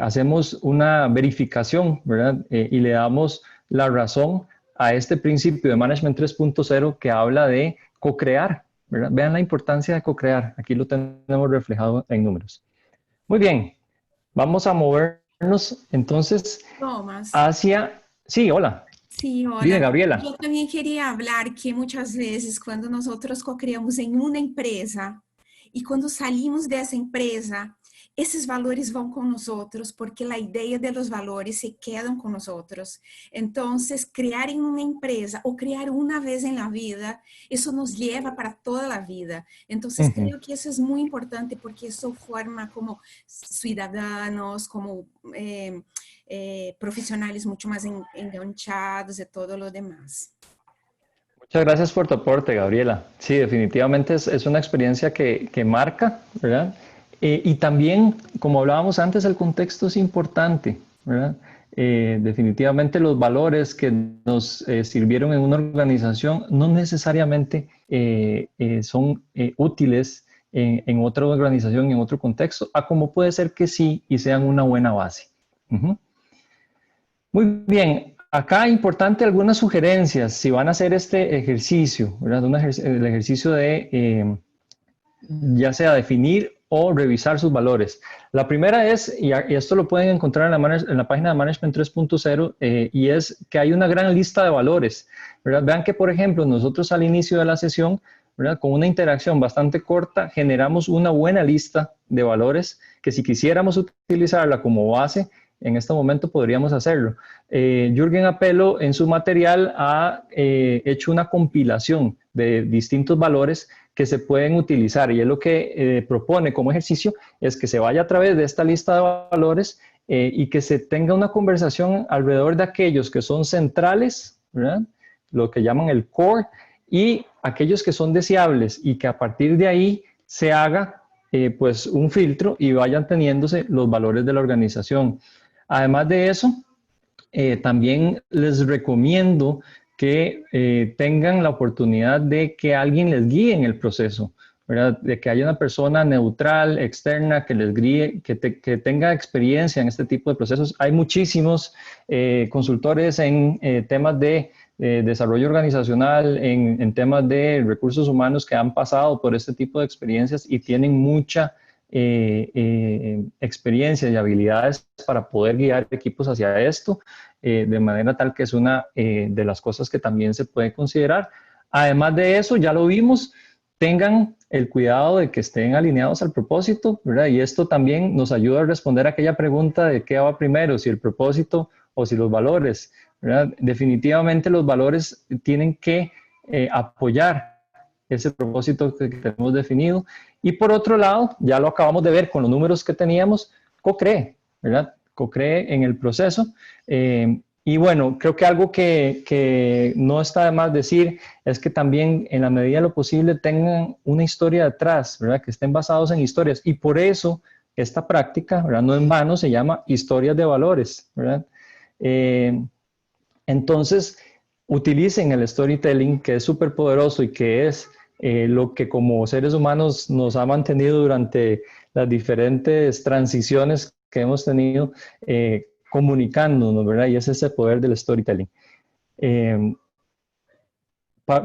[SPEAKER 3] hacemos una verificación, ¿verdad? Y le damos la razón a este principio de Management 3.0 que habla de co-crear, ¿verdad? Vean la importancia de co-crear. Aquí lo tenemos reflejado en números. Muy bien, vamos a movernos entonces
[SPEAKER 5] Thomas,
[SPEAKER 3] hacia... Sí, hola.
[SPEAKER 5] sí,
[SPEAKER 3] Dime,
[SPEAKER 5] hola.
[SPEAKER 3] Gabriela.
[SPEAKER 5] Yo también quería hablar que muchas veces cuando nosotros co-creamos en una empresa y cuando salimos de esa empresa, esses valores vão com nós outros, porque a ideia de los valores se quedam com nós outros. Então, criar em uma empresa ou criar uma vez em la vida, isso nos leva para toda a vida. Então,
[SPEAKER 3] Ujú.
[SPEAKER 5] creio que isso é muito importante porque isso forma como cidadãos, como profissionais muito mais enganchados e todo lo demás.
[SPEAKER 3] Muchas gracias por tu aporte, Gabriela. Sí, definitivamente es una experiencia que marca, ¿verdad? Y también, como hablábamos antes, el contexto es importante, ¿verdad? Definitivamente los valores que nos sirvieron en una organización no necesariamente son útiles en otra organización, en otro contexto, a como puede ser que sí y sean una buena base. Uh-huh. Muy bien, acá importante algunas sugerencias si van a hacer este ejercicio, ¿verdad? El ejercicio de ya sea definir o revisar sus valores. La primera es, y esto lo pueden encontrar en la página de Management 3.0, y es que hay una gran lista de valores, ¿verdad? Vean que, por ejemplo, nosotros al inicio de la sesión, ¿verdad? Con una interacción bastante corta, generamos una buena lista de valores que si quisiéramos utilizarla como base, en este momento podríamos hacerlo. Jürgen Apelo en su material ha hecho una compilación de distintos valores que se pueden utilizar, y es lo que propone como ejercicio, es que se vaya a través de esta lista de valores y que se tenga una conversación alrededor de aquellos que son centrales, ¿verdad? Lo que llaman el core, y aquellos que son deseables, y que a partir de ahí se haga pues un filtro y vayan teniéndose los valores de la organización. Además de eso, también les recomiendo que tengan la oportunidad de que alguien les guíe en el proceso, ¿verdad? De que haya una persona neutral, externa, que les guíe, que tenga experiencia en este tipo de procesos. Hay muchísimos consultores en temas de desarrollo organizacional, en temas de recursos humanos, que han pasado por este tipo de experiencias y tienen mucha experiencia y habilidades para poder guiar equipos hacia esto, de manera tal que es una de las cosas que también se puede considerar. Además de eso, ya lo vimos, tengan el cuidado de que estén alineados al propósito, ¿verdad? Y esto también nos ayuda a responder a aquella pregunta de qué va primero, si el propósito o si los valores, ¿verdad? Definitivamente los valores tienen que apoyar ese propósito que tenemos definido. Y por otro lado, ya lo acabamos de ver con los números que teníamos, co-cree, ¿verdad? Co-cree en el proceso. Y bueno, creo que algo que no está de más decir es que también en la medida de lo posible tengan una historia detrás, ¿verdad? Que estén basados en historias. Y por eso esta práctica, ¿verdad? No en vano se llama historias de valores, ¿verdad? Entonces, utilicen el storytelling, que es súper poderoso y que es lo que como seres humanos nos ha mantenido durante las diferentes transiciones que hemos tenido comunicándonos, ¿verdad? Y es ese poder del storytelling.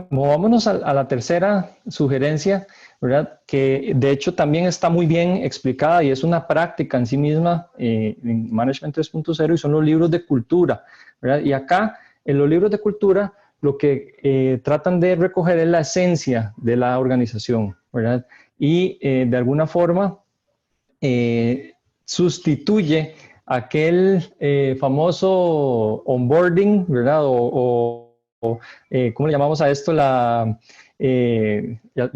[SPEAKER 3] Movámonos a la tercera sugerencia, ¿verdad? Que de hecho también está muy bien explicada y es una práctica en sí misma en Management 3.0, y son los libros de cultura, ¿verdad? Y acá, en los libros de cultura, lo que tratan de recoger es la esencia de la organización, ¿verdad? Y de alguna forma sustituye aquel famoso onboarding, ¿verdad? ¿Cómo le llamamos a esto? Ya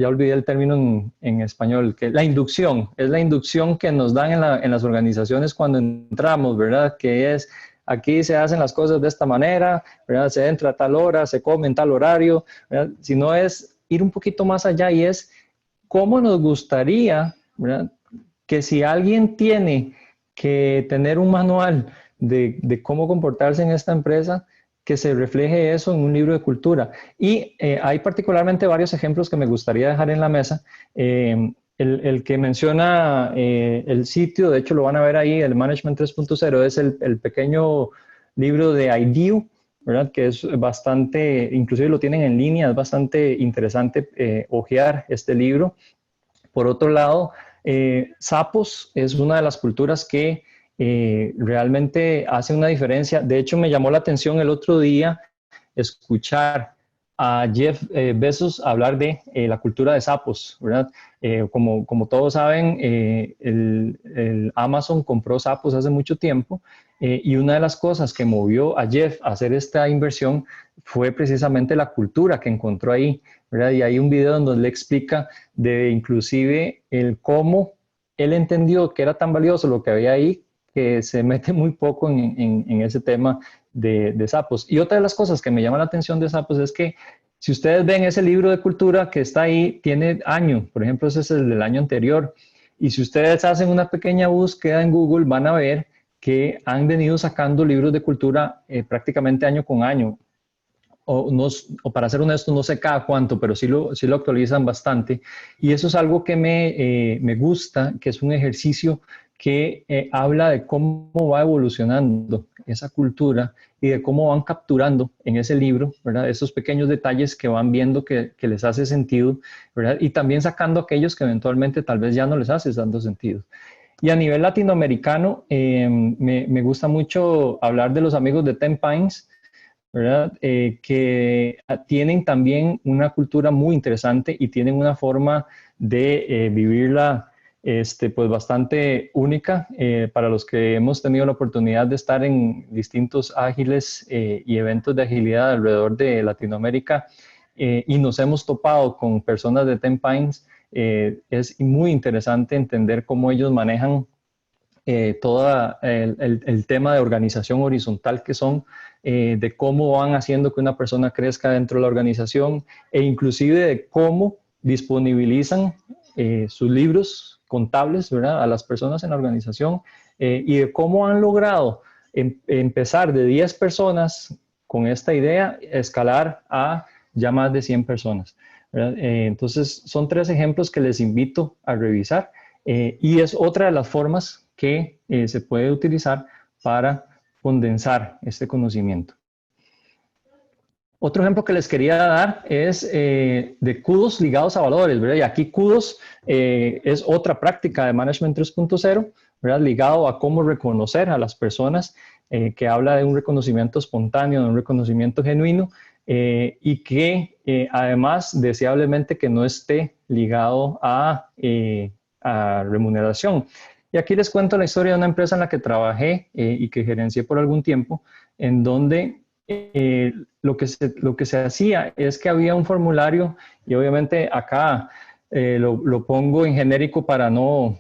[SPEAKER 3] olvidé el término en español, que la inducción, es la inducción que nos dan en las organizaciones cuando entramos, ¿verdad? Que es, aquí se hacen las cosas de esta manera, ¿verdad? Se entra a tal hora, se come en tal horario, ¿verdad? Sino es ir un poquito más allá, y es cómo nos gustaría, ¿verdad? Que si alguien tiene que tener un manual de cómo comportarse en esta empresa, que se refleje eso en un libro de cultura. Y hay particularmente varios ejemplos que me gustaría dejar en la mesa. El que menciona el sitio, de hecho lo van a ver ahí, el Management 3.0, es el pequeño libro de IDEO, ¿verdad? Que es bastante, inclusive lo tienen en línea, es bastante interesante hojear este libro. Por otro lado, Sapos es una de las culturas que realmente hace una diferencia. De hecho, me llamó la atención el otro día escuchar a Jeff Bezos hablar de la cultura de sapos, ¿verdad? Como todos saben, el Amazon compró sapos hace mucho tiempo, y una de las cosas que movió a Jeff a hacer esta inversión fue precisamente la cultura que encontró ahí, ¿verdad? Y hay un video donde le explica de inclusive el cómo él entendió que era tan valioso lo que había ahí, que se mete muy poco en ese tema de sapos. Y otra de las cosas que me llama la atención de sapos es que si ustedes ven ese libro de cultura que está ahí, tiene año, por ejemplo, ese es el del año anterior, y si ustedes hacen una pequeña búsqueda en Google, van a ver que han venido sacando libros de cultura prácticamente año con año. O para ser honesto, no sé cada cuánto, pero sí lo actualizan bastante. Y eso es algo que me gusta, que es un ejercicio que habla de cómo va evolucionando esa cultura y de cómo van capturando en ese libro, ¿verdad? Esos pequeños detalles que van viendo que les hace sentido, ¿verdad? Y también sacando aquellos que eventualmente tal vez ya no les hace tanto sentido. Y a nivel latinoamericano, me gusta mucho hablar de los amigos de Ten Pines, ¿verdad? Que tienen también una cultura muy interesante y tienen una forma de vivirla pues bastante única para los que hemos tenido la oportunidad de estar en distintos ágiles y eventos de agilidad alrededor de Latinoamérica y nos hemos topado con personas de Ten Pines. Es muy interesante entender cómo ellos manejan todo el tema de organización horizontal que son, de cómo van haciendo que una persona crezca dentro de la organización e inclusive de cómo disponibilizan sus libros contables, ¿verdad?, a las personas en la organización y de cómo han logrado empezar de 10 personas con esta idea, escalar a ya más de 100 personas. Entonces, son 3 ejemplos que les invito a revisar y es otra de las formas que se puede utilizar para condensar este conocimiento. Otro ejemplo que les quería dar es de kudos ligados a valores, ¿verdad? Y aquí kudos es otra práctica de Management 3.0, ¿verdad? Ligado a cómo reconocer a las personas, que habla de un reconocimiento espontáneo, de un reconocimiento genuino, y que además deseablemente que no esté ligado a remuneración. Y aquí les cuento la historia de una empresa en la que trabajé y que gerencié por algún tiempo, en donde lo que se hacía es que había un formulario, y obviamente acá lo pongo en genérico para no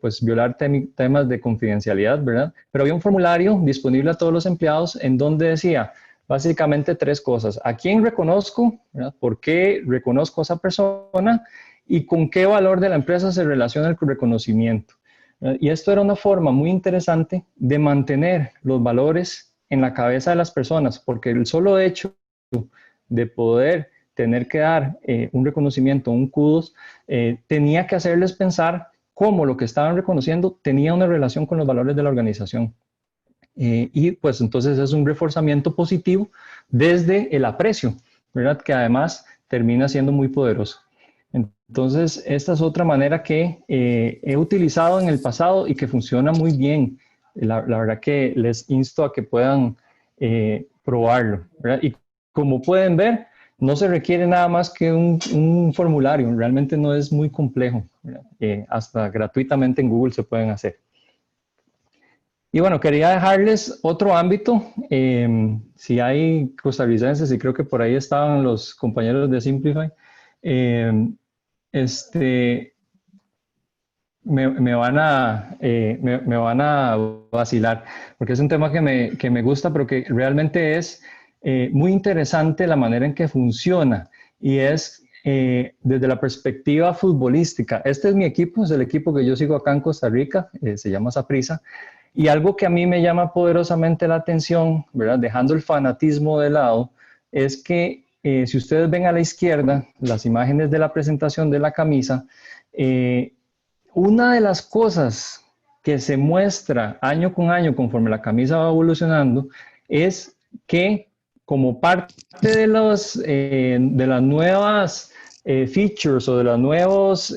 [SPEAKER 3] pues violar temas de confidencialidad, ¿verdad? Pero había un formulario disponible a todos los empleados en donde decía básicamente 3 cosas. ¿A quién reconozco? ¿Verdad? ¿Por qué reconozco a esa persona? ¿Y con qué valor de la empresa se relaciona el reconocimiento? Y esto era una forma muy interesante de mantener los valores en la cabeza de las personas, porque el solo hecho de poder tener que dar un reconocimiento, un kudos, tenía que hacerles pensar cómo lo que estaban reconociendo tenía una relación con los valores de la organización. Y pues entonces es un reforzamiento positivo desde el aprecio, ¿verdad? Que además termina siendo muy poderoso. Entonces, esta es otra manera que he utilizado en el pasado y que funciona muy bien. La verdad que les insto a que puedan probarlo, ¿verdad? Y como pueden ver, no se requiere nada más que un formulario, realmente no es muy complejo, hasta gratuitamente en Google se pueden hacer. Y bueno, quería dejarles otro ámbito, si hay costarricenses, y creo que por ahí estaban los compañeros de Simplify, me van a vacilar, porque es un tema que me gusta, pero que realmente es muy interesante la manera en que funciona, y es desde la perspectiva futbolística. Este es mi equipo, es el equipo que yo sigo acá en Costa Rica, se llama Saprissa, y algo que a mí me llama poderosamente la atención, ¿verdad? Dejando el fanatismo de lado, es que si ustedes ven a la izquierda las imágenes de la presentación de la camisa, una de las cosas que se muestra año con año conforme la camisa va evolucionando es que como parte de las nuevas features o de los nuevos,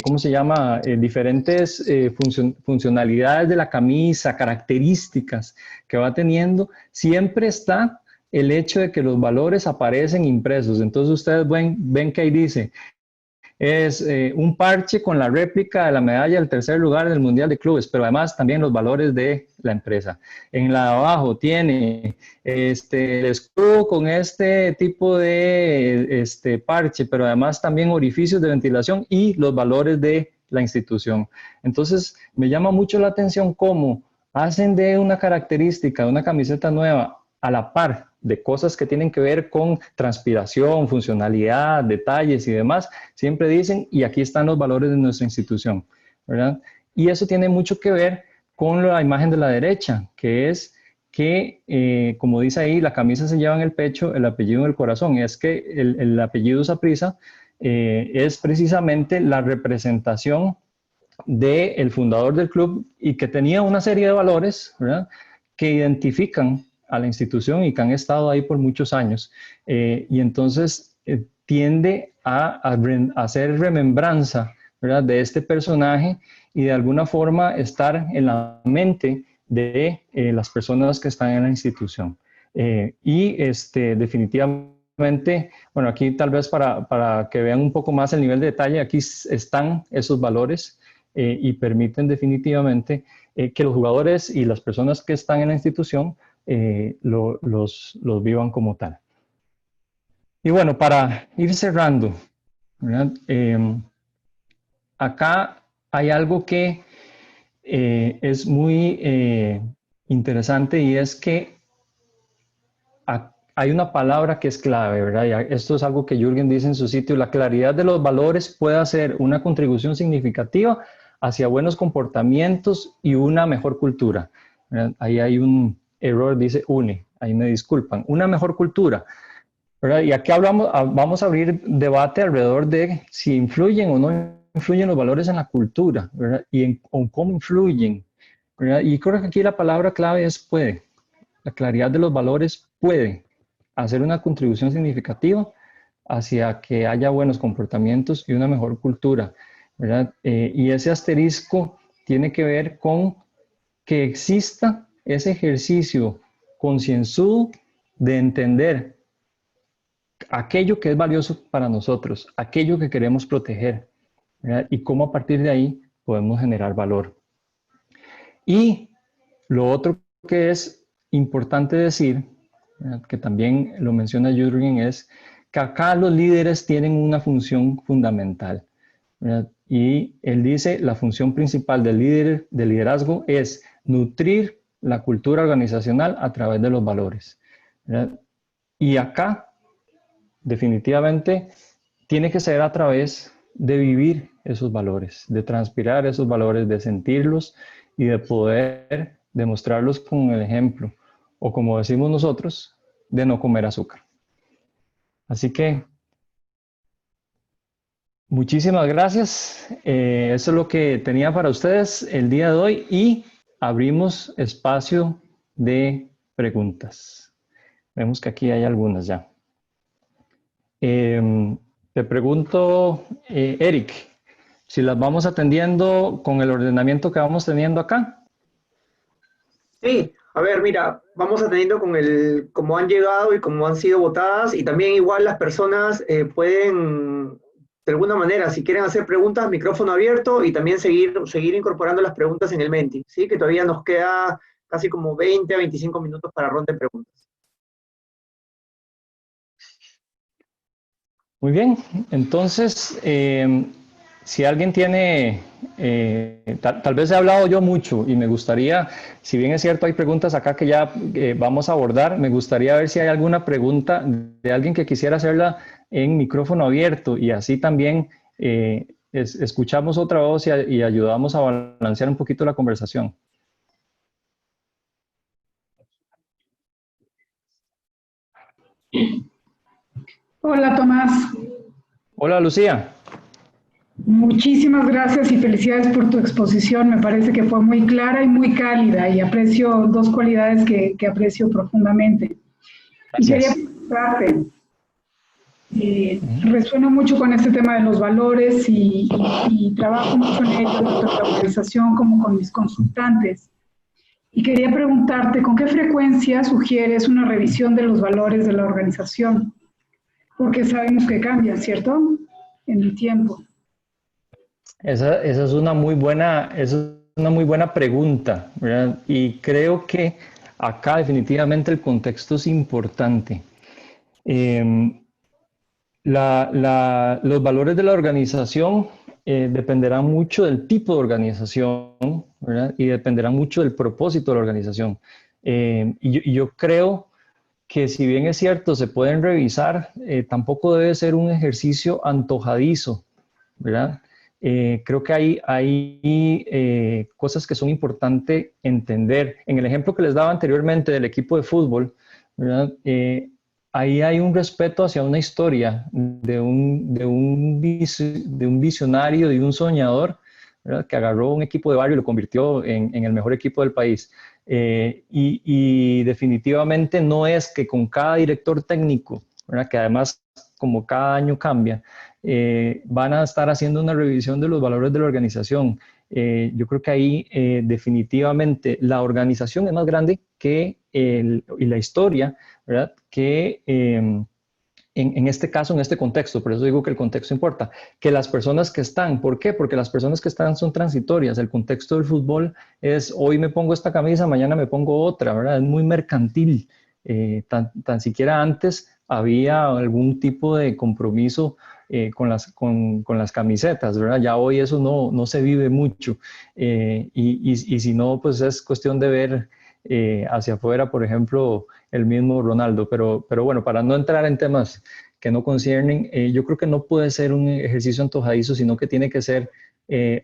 [SPEAKER 3] ¿cómo se llama? Diferentes funcionalidades de la camisa, características que va teniendo, siempre está el hecho de que los valores aparecen impresos. Entonces ustedes ven que ahí dice, es un parche con la réplica de la medalla del tercer lugar del Mundial de Clubes, pero además también los valores de la empresa. En la de abajo tiene el escudo con este tipo de parche, pero además también orificios de ventilación y los valores de la institución. Entonces, me llama mucho la atención cómo hacen de una característica de una camiseta nueva a la par de cosas que tienen que ver con transpiración, funcionalidad, detalles y demás, siempre dicen, y aquí están los valores de nuestra institución, ¿verdad? Y eso tiene mucho que ver con la imagen de la derecha, que es que, como dice ahí, la camisa se lleva en el pecho, el apellido en el corazón. Es que el apellido Saprissa es precisamente la representación del fundador del club y que tenía una serie de valores, ¿verdad?, que identifican a la institución y que han estado ahí por muchos años. Y entonces tiende a hacer remembranza, ¿verdad?, de este personaje y de alguna forma estar en la mente de las personas que están en la institución. Definitivamente, bueno, aquí tal vez para que vean un poco más el nivel de detalle, aquí están esos valores y permiten definitivamente que los jugadores y las personas que están en la institución los vivan como tal. Y bueno, para ir cerrando, ¿verdad? Acá hay algo que es muy interesante, y es que hay una palabra que es clave, ¿verdad? Y esto es algo que Jürgen dice en su sitio: la claridad de los valores puede hacer una contribución significativa hacia buenos comportamientos y una mejor cultura, ¿verdad? Ahí hay un error, dice UNE, ahí me disculpan. Una mejor cultura, ¿verdad? Y aquí vamos a abrir debate alrededor de si influyen o no influyen los valores en la cultura, ¿verdad? Y o cómo influyen, ¿verdad? Y creo que aquí la palabra clave es puede. La claridad de los valores puede hacer una contribución significativa hacia que haya buenos comportamientos y una mejor cultura, ¿verdad? Y ese asterisco tiene que ver con que exista ese ejercicio concienzudo de entender aquello que es valioso para nosotros, aquello que queremos proteger, ¿verdad? Y cómo a partir de ahí podemos generar valor. Y lo otro que es importante decir, ¿verdad?, que también lo menciona Jürgen, es que acá los líderes tienen una función fundamental, ¿verdad? Y él dice: la función principal del líder, del liderazgo, es nutrir la cultura organizacional a través de los valores, ¿verdad? Y acá definitivamente tiene que ser a través de vivir esos valores, de transpirar esos valores, de sentirlos y de poder demostrarlos con el ejemplo, o como decimos nosotros, de no comer azúcar. Así que muchísimas gracias. Eso es lo que tenía para ustedes el día de hoy, y abrimos espacio de preguntas. Vemos que aquí hay algunas ya. Te pregunto, Eric, si las vamos atendiendo con el ordenamiento que vamos teniendo acá.
[SPEAKER 1] Sí, a ver, mira, vamos atendiendo con cómo han llegado y cómo han sido votadas, y también igual las personas pueden, de alguna manera, si quieren hacer preguntas, micrófono abierto, y también seguir incorporando las preguntas en el Menti, ¿sí? Que todavía nos queda casi como 20 a 25 minutos para ronda de preguntas.
[SPEAKER 3] Muy bien, entonces, si alguien tiene, tal vez he hablado yo mucho y me gustaría, si bien es cierto hay preguntas acá que ya vamos a abordar, me gustaría ver si hay alguna pregunta de alguien que quisiera hacerla en micrófono abierto, y así también escuchamos otra voz y ayudamos a balancear un poquito la conversación.
[SPEAKER 6] Hola, Tomás.
[SPEAKER 3] Hola, Lucía.
[SPEAKER 6] Muchísimas gracias y felicidades por tu exposición. Me parece que fue muy clara y muy cálida, y aprecio dos cualidades que aprecio profundamente.
[SPEAKER 3] Gracias.
[SPEAKER 6] Y quería preguntarte, resueno mucho con este tema de los valores y trabajo mucho en ello, tanto en la organización como con mis consultantes. Y quería preguntarte, ¿con qué frecuencia sugieres una revisión de los valores de la organización? Porque sabemos que cambian, ¿cierto? En el tiempo.
[SPEAKER 3] Esa es una muy buena pregunta, ¿verdad? Y creo que acá definitivamente el contexto es importante. Los valores de la organización dependerán mucho del tipo de organización, ¿verdad? Y dependerán mucho del propósito de la organización. Y yo creo que, si bien es cierto, se pueden revisar, tampoco debe ser un ejercicio antojadizo, ¿verdad? Creo que hay cosas que son importantes entender. En el ejemplo que les daba anteriormente del equipo de fútbol, ¿verdad? Ahí hay un respeto hacia una historia de un visionario, de un soñador, ¿verdad? Que agarró un equipo de barrio y lo convirtió en el mejor equipo del país. Y definitivamente no es que con cada director técnico, ¿verdad? Que además como cada año cambia, van a estar haciendo una revisión de los valores de la organización. Yo creo que ahí definitivamente la organización es más grande que y la historia, ¿verdad? Que en este caso, en este contexto, por eso digo que el contexto importa, que las personas que están, ¿por qué? Porque las personas que están son transitorias, el contexto del fútbol es hoy me pongo esta camisa, mañana me pongo otra, ¿verdad? Es muy mercantil, tan siquiera antes había algún tipo de compromiso con las camisetas, ¿verdad? Ya hoy eso no se vive mucho, y si no, pues es cuestión de ver hacia afuera, por ejemplo, el mismo Ronaldo, pero bueno, para no entrar en temas que no conciernen, yo creo que no puede ser un ejercicio antojadizo, sino que tiene que ser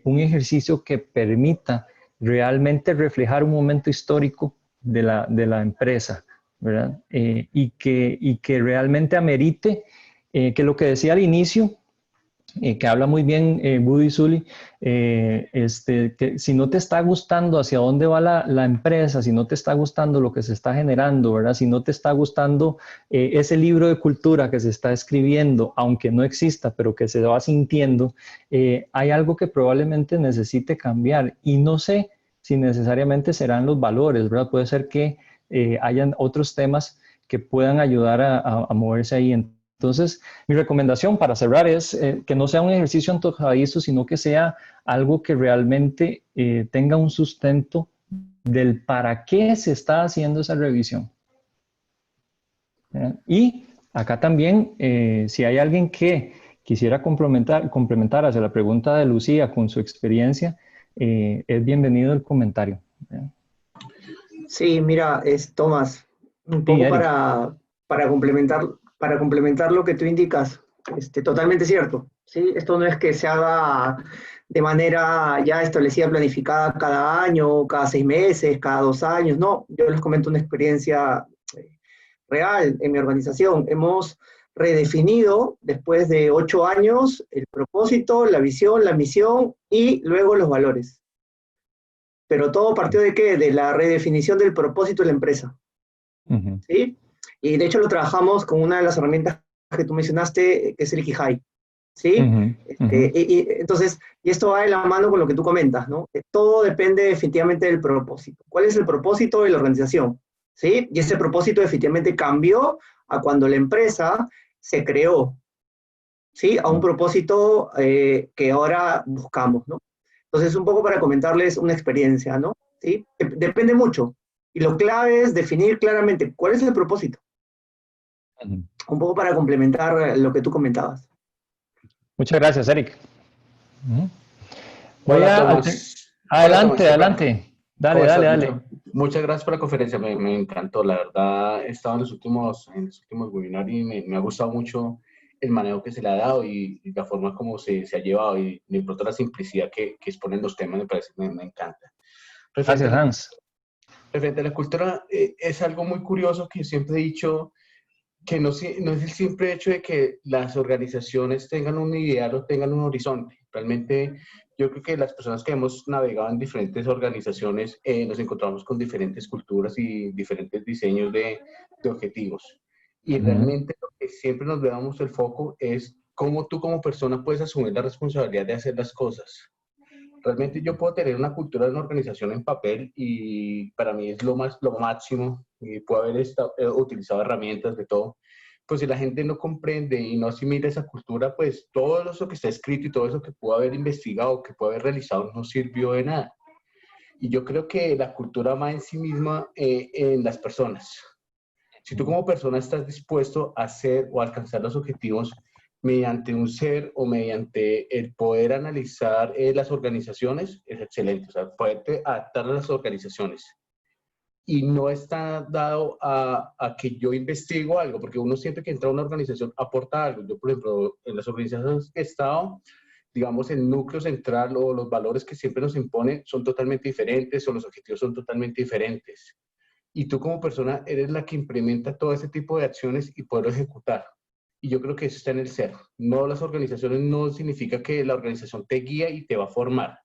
[SPEAKER 3] un ejercicio que permita realmente reflejar un momento histórico de la empresa, ¿verdad? Y que realmente amerite, que lo que decía al inicio, que habla muy bien Buddy Zully, que si no te está gustando hacia dónde va la empresa, si no te está gustando lo que se está generando, ¿verdad? Si no te está gustando ese libro de cultura que se está escribiendo, aunque no exista, pero que se va sintiendo, hay algo que probablemente necesite cambiar. Y no sé si necesariamente serán los valores, ¿verdad? Puede ser que hayan otros temas que puedan ayudar a moverse ahí. Entonces, mi recomendación para cerrar es que no sea un ejercicio antojadizo, sino que sea algo que realmente tenga un sustento del para qué se está haciendo esa revisión. Y acá también, si hay alguien que quisiera complementar hacia la pregunta de Lucía con su experiencia, es bienvenido el comentario.
[SPEAKER 1] Sí, mira, Tomás, un poco
[SPEAKER 3] Sí, Eric.
[SPEAKER 1] para complementar lo que tú indicas, totalmente cierto, ¿sí? Esto no es que se haga de manera ya establecida, planificada cada año, cada 6 meses, cada 2 años, no, yo les comento una experiencia real en mi organización. Hemos redefinido después de 8 años el propósito, la visión, la misión y luego los valores. Pero todo partió ¿de qué? De la redefinición del propósito de la empresa. ¿Sí? Y de hecho lo trabajamos con una de las herramientas que tú mencionaste, que es el Ikigai. ¿Sí? Entonces, y esto va de la mano con lo que tú comentas, ¿no? Todo depende definitivamente del propósito. ¿Cuál es el propósito de la organización? ¿Sí? Y ese propósito definitivamente cambió a cuando la empresa se creó, ¿sí? A un propósito que ahora buscamos, ¿no? Entonces, un poco para comentarles una experiencia, ¿no? ¿Sí? Depende mucho. Y lo clave es definir claramente cuál es el propósito. Un poco para complementar lo que tú comentabas.
[SPEAKER 3] Muchas gracias, Eric.
[SPEAKER 7] Hola, Tomás.
[SPEAKER 3] Adelante,
[SPEAKER 7] Hola, Tomás.
[SPEAKER 3] adelante. Dale.
[SPEAKER 7] Muchas gracias por la conferencia, me encantó. La verdad, he estado en los últimos webinars y me ha gustado mucho el manejo que se le ha dado y la forma como se ha llevado y me importa la simplicidad que exponen los temas, me encanta.
[SPEAKER 3] Gracias, Hans.
[SPEAKER 7] Referente a la cultura, es algo muy curioso que siempre he dicho, que no es el simple hecho de que las organizaciones tengan un ideal o tengan un horizonte. Realmente yo creo que las personas que hemos navegado en diferentes organizaciones nos encontramos con diferentes culturas y diferentes diseños de objetivos. Y realmente lo que siempre nos damos el foco es cómo tú como persona puedes asumir la responsabilidad de hacer las cosas. Realmente yo puedo tener una cultura de una organización en papel y para mí es lo máximo. Y puedo haber utilizado herramientas de todo. Pues si la gente no comprende y no asimila esa cultura, pues todo eso que está escrito y todo eso que pudo haber investigado, que pudo haber realizado, no sirvió de nada. Y yo creo que la cultura va en sí misma en las personas. Si tú como persona estás dispuesto a hacer o alcanzar los objetivos mediante un ser o mediante el poder analizar las organizaciones, es excelente. O sea, poderte adaptar a las organizaciones. Y no está dado a que yo investigo algo, porque uno siempre que entra a una organización aporta algo. Yo, por ejemplo, en las organizaciones que he estado, digamos, el núcleo central o los valores que siempre nos imponen son totalmente diferentes o los objetivos son totalmente diferentes. Y tú como persona eres la que implementa todo ese tipo de acciones y poderlo ejecutar. Y yo creo que eso está en el ser. No, las organizaciones no significa que la organización te guía y te va a formar.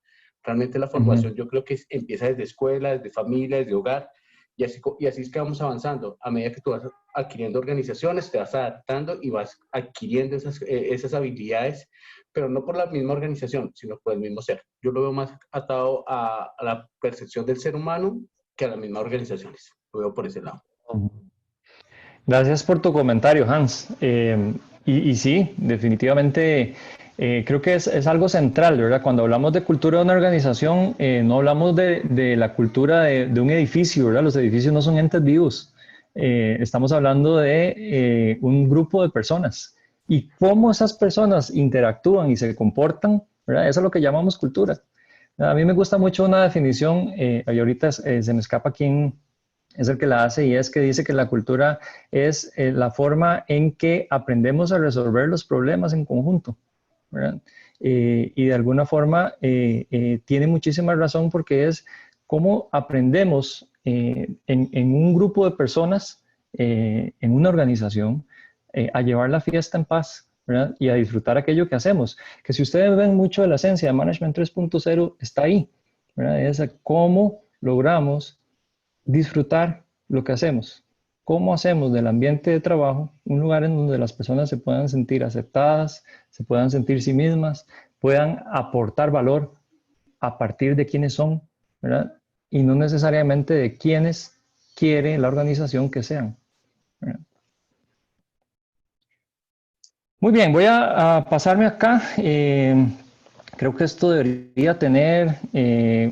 [SPEAKER 7] Realmente la formación yo creo que empieza desde escuela, desde familia, desde hogar, y así es que vamos avanzando. A medida que tú vas adquiriendo organizaciones, te vas adaptando y vas adquiriendo esas habilidades, pero no por la misma organización, sino por el mismo ser. Yo lo veo más atado a la percepción del ser humano que a las mismas organizaciones. Lo veo por ese lado.
[SPEAKER 3] Gracias por tu comentario, Hans. Y sí, definitivamente creo que es algo central, ¿verdad? Cuando hablamos de cultura de una organización, no hablamos de la cultura de un edificio, ¿verdad? Los edificios no son entes vivos. Estamos hablando de un grupo de personas y cómo esas personas interactúan y se comportan, ¿verdad? Eso es lo que llamamos cultura. A mí me gusta mucho una definición, y ahorita se me escapa quién es el que la hace, y es que dice que la cultura es la forma en que aprendemos a resolver los problemas en conjunto, ¿verdad? Y de alguna forma tiene muchísima razón, porque es cómo aprendemos en un grupo de personas, en una organización, a llevar la fiesta en paz, ¿verdad? Y a disfrutar aquello que hacemos. Que si ustedes ven mucho de la esencia de Management 3.0, está ahí, ¿verdad? Es cómo logramos disfrutar lo que hacemos. ¿Cómo hacemos del ambiente de trabajo un lugar en donde las personas se puedan sentir aceptadas, se puedan sentir sí mismas, puedan aportar valor a partir de quiénes son, ¿verdad? Y no necesariamente de quiénes quiere la organización que sean, ¿verdad? Muy bien, voy a pasarme acá. Creo que esto debería tener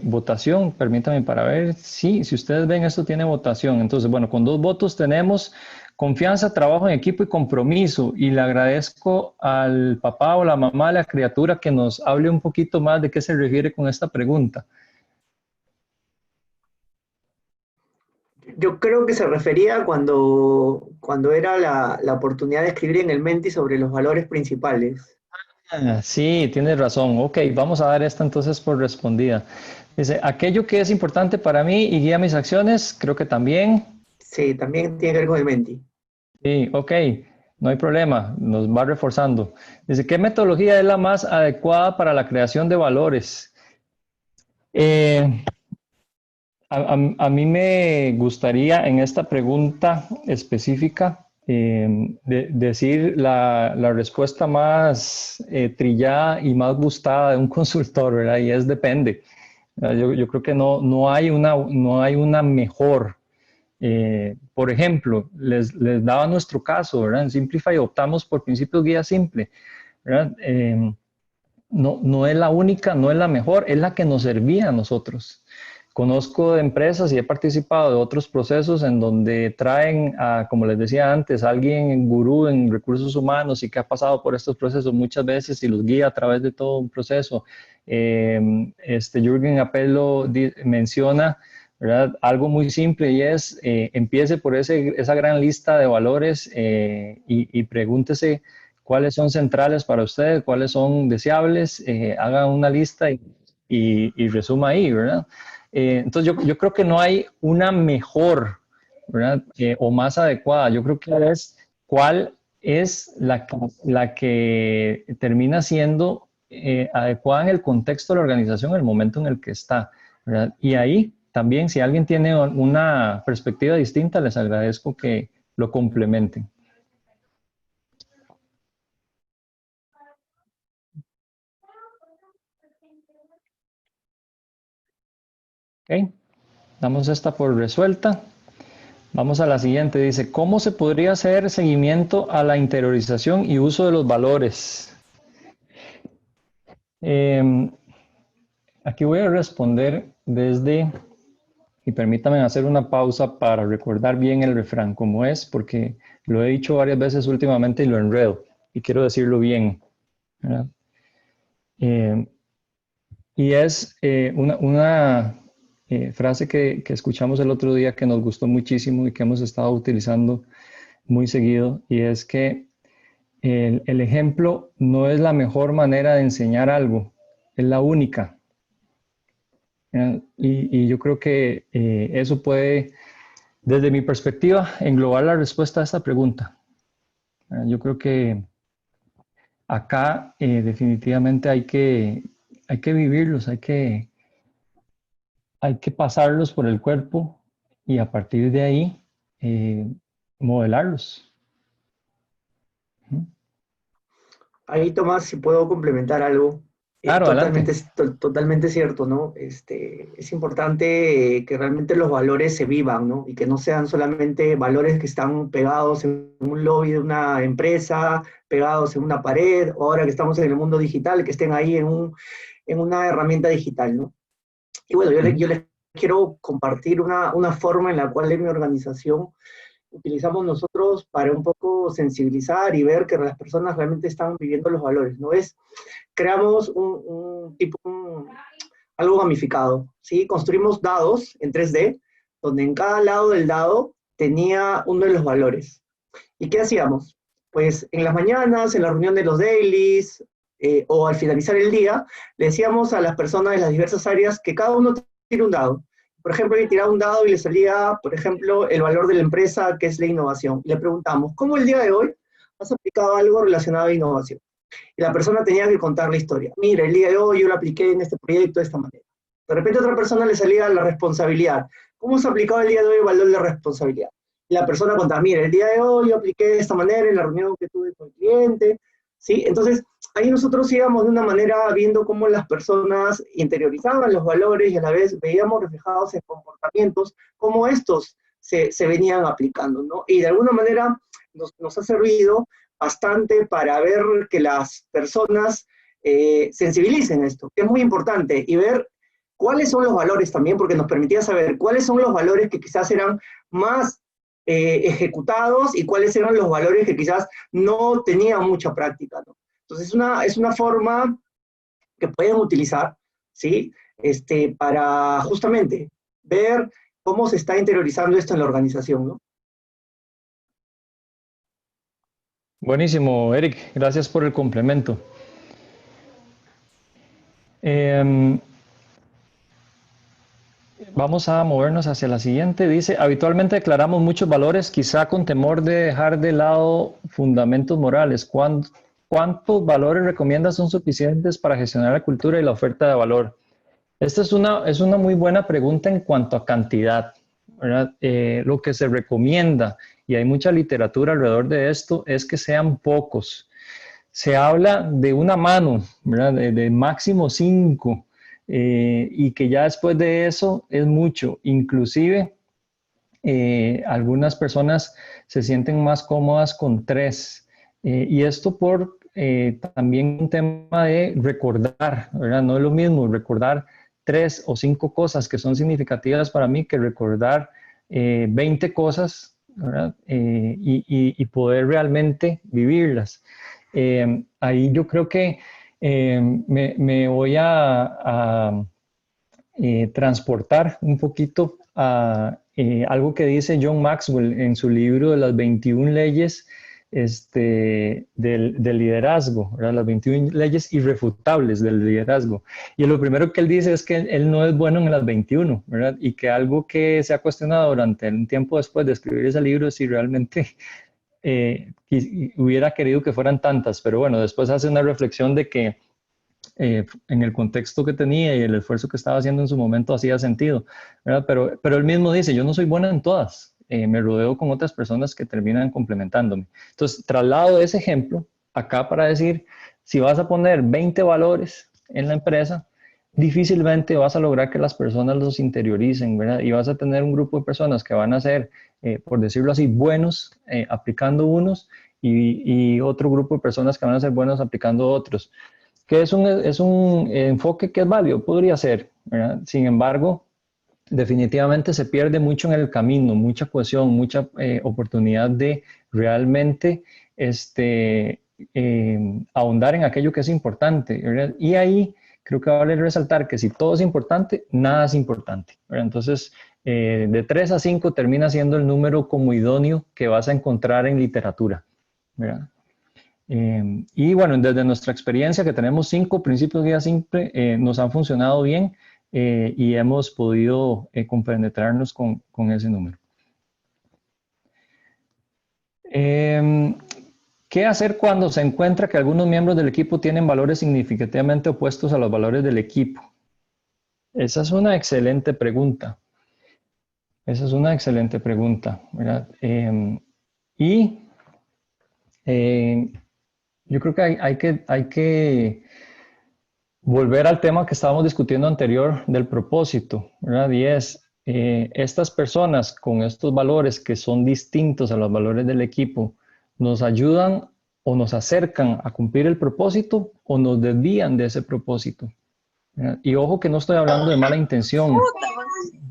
[SPEAKER 3] votación. Permítame para ver. Sí, si ustedes ven, esto tiene votación. Entonces, bueno, con 2 votos tenemos confianza, trabajo en equipo y compromiso. Y le agradezco al papá o la mamá de la criatura que nos hable un poquito más de qué se refiere con esta pregunta.
[SPEAKER 1] Yo creo que se refería cuando era la oportunidad de escribir en el Menti sobre los valores principales.
[SPEAKER 3] Sí, tienes razón. Ok, vamos a dar esta entonces por respondida. Dice, aquello que es importante para mí y guía mis acciones, creo que también.
[SPEAKER 1] Sí, también tiene que ver con el Menti.
[SPEAKER 3] Sí, ok, no hay problema, nos va reforzando. Dice, ¿qué metodología es la más adecuada para la creación de valores? A mí me gustaría en esta pregunta específica decir la respuesta más trillada y más gustada de un consultor, ¿verdad? Y es depende. Yo creo que no hay una mejor. Por ejemplo, les daba nuestro caso, ¿verdad? En Simplify optamos por principios guía simple, ¿verdad? No es la única, no es la mejor, es la que nos servía a nosotros. Conozco de empresas y he participado de otros procesos en donde traen, como les decía antes, a alguien gurú en recursos humanos y que ha pasado por estos procesos muchas veces y los guía a través de todo un proceso. Jürgen Apelo menciona, ¿verdad?, algo muy simple, y es empiece por esa gran lista de valores y pregúntese cuáles son centrales para usted, cuáles son deseables, haga una lista y resuma ahí, ¿verdad? Entonces yo creo que no hay una mejor, ¿verdad? O más adecuada. Yo creo que es cuál es la que termina siendo adecuada en el contexto de la organización, en el momento en el que está, ¿verdad? Y ahí también, si alguien tiene una perspectiva distinta, les agradezco que lo complementen. Ok, damos esta por resuelta. Vamos a la siguiente. Dice, ¿cómo se podría hacer seguimiento a la interiorización y uso de los valores? Aquí voy a responder y permítanme hacer una pausa para recordar bien el refrán, como es, porque lo he dicho varias veces últimamente y lo enredo, y quiero decirlo bien, ¿verdad? Y es una frase que escuchamos el otro día que nos gustó muchísimo y que hemos estado utilizando muy seguido, y es que el ejemplo no es la mejor manera de enseñar algo, es la única. Y yo creo que eso puede, desde mi perspectiva, englobar la respuesta a esta pregunta. Yo creo que acá definitivamente hay que vivirlos, hay que hay que pasarlos por el cuerpo y a partir de ahí modelarlos.
[SPEAKER 1] Ahí, Tomás, si puedo complementar algo.
[SPEAKER 3] Claro, adelante.
[SPEAKER 1] Totalmente cierto, ¿no? Es importante que realmente los valores se vivan, ¿no? Y que no sean solamente valores que están pegados en un lobby de una empresa, pegados en una pared, o ahora que estamos en el mundo digital, que estén ahí en una herramienta digital, ¿no? Y bueno, yo les quiero compartir una forma en la cual en mi organización utilizamos nosotros para un poco sensibilizar y ver que las personas realmente están viviendo los valores, ¿no? Creamos algo gamificado, ¿sí? Construimos dados en 3D, donde en cada lado del dado tenía uno de los valores. ¿Y qué hacíamos? Pues en las mañanas, en la reunión de los dailies, o al finalizar el día, le decíamos a las personas de las diversas áreas que cada uno tire un dado. Por ejemplo, le tiraba un dado y le salía, por ejemplo, el valor de la empresa, que es la innovación. Y le preguntamos, ¿cómo el día de hoy has aplicado algo relacionado a innovación? Y la persona tenía que contar la historia. Mira, el día de hoy yo lo apliqué en este proyecto de esta manera. De repente a otra persona le salía la responsabilidad. ¿Cómo se ha aplicado el día de hoy el valor de responsabilidad? Y la persona contaba, mira, el día de hoy yo apliqué de esta manera en la reunión que tuve con el cliente, ¿sí? Entonces, ahí nosotros íbamos de una manera viendo cómo las personas interiorizaban los valores y a la vez veíamos reflejados en comportamientos, cómo estos se venían aplicando, ¿no? Y de alguna manera nos ha servido bastante para ver que las personas sensibilicen esto, que es muy importante, y ver cuáles son los valores también, porque nos permitía saber cuáles son los valores que quizás eran más ejecutados y cuáles eran los valores que quizás no tenían mucha práctica, ¿no? Entonces es una forma que pueden utilizar, ¿sí? Para justamente ver cómo se está interiorizando esto en la organización, ¿no?
[SPEAKER 3] Buenísimo, Eric. Gracias por el complemento. Vamos a movernos hacia la siguiente. Dice, habitualmente declaramos muchos valores, quizá con temor de dejar de lado fundamentos morales. ¿Cuántos valores recomiendas son suficientes para gestionar la cultura y la oferta de valor? Esta es una muy buena pregunta en cuanto a cantidad, ¿verdad? Lo que se recomienda, y hay mucha literatura alrededor de esto, es que sean pocos. Se habla de una mano, ¿verdad? De máximo 5, y que ya después de eso es mucho. Inclusive, algunas personas se sienten más cómodas con 3. Y esto por también un tema de recordar, ¿verdad? No es lo mismo recordar 3 o 5 cosas que son significativas para mí que recordar 20 cosas, ¿verdad? Y poder realmente vivirlas. Ahí yo creo que me voy a transportar un poquito a algo que dice John Maxwell en su libro de las 21 leyes del liderazgo, ¿verdad? Las 21 leyes irrefutables del liderazgo. Y lo primero que él dice es que él no es bueno en las 21, ¿verdad? Y que algo que se ha cuestionado durante un tiempo después de escribir ese libro es si realmente hubiera querido que fueran tantas, pero bueno, después hace una reflexión de que en el contexto que tenía y el esfuerzo que estaba haciendo en su momento hacía sentido, ¿verdad? Pero él mismo dice, yo no soy bueno en todas, me rodeo con otras personas que terminan complementándome. Entonces, traslado ese ejemplo acá para decir, si vas a poner 20 valores en la empresa, difícilmente vas a lograr que las personas los interioricen, ¿verdad? Y vas a tener un grupo de personas que van a ser, por decirlo así, buenos aplicando unos y otro grupo de personas que van a ser buenos aplicando otros. Que es un enfoque que es válido, podría ser, ¿verdad? Sin embargo, definitivamente se pierde mucho en el camino, mucha cohesión, mucha oportunidad de realmente ahondar en aquello que es importante, ¿verdad? Y ahí creo que vale resaltar que si todo es importante, nada es importante, ¿verdad? Entonces, de 3 a 5 termina siendo el número como idóneo que vas a encontrar en literatura, ¿verdad? Y bueno, desde nuestra experiencia que tenemos 5 principios guía simple, nos han funcionado bien y hemos podido compenetrarnos con ese número. ¿Qué hacer cuando se encuentra que algunos miembros del equipo tienen valores significativamente opuestos a los valores del equipo? Esa es una excelente pregunta. Esa es una excelente pregunta, ¿verdad? Yo creo que hay que volver al tema que estábamos discutiendo anterior del propósito, ¿verdad? Y es, estas personas con estos valores que son distintos a los valores del equipo, ¿nos ayudan o nos acercan a cumplir el propósito o nos desvían de ese propósito? ¿Verdad? Y ojo que no estoy hablando de mala intención,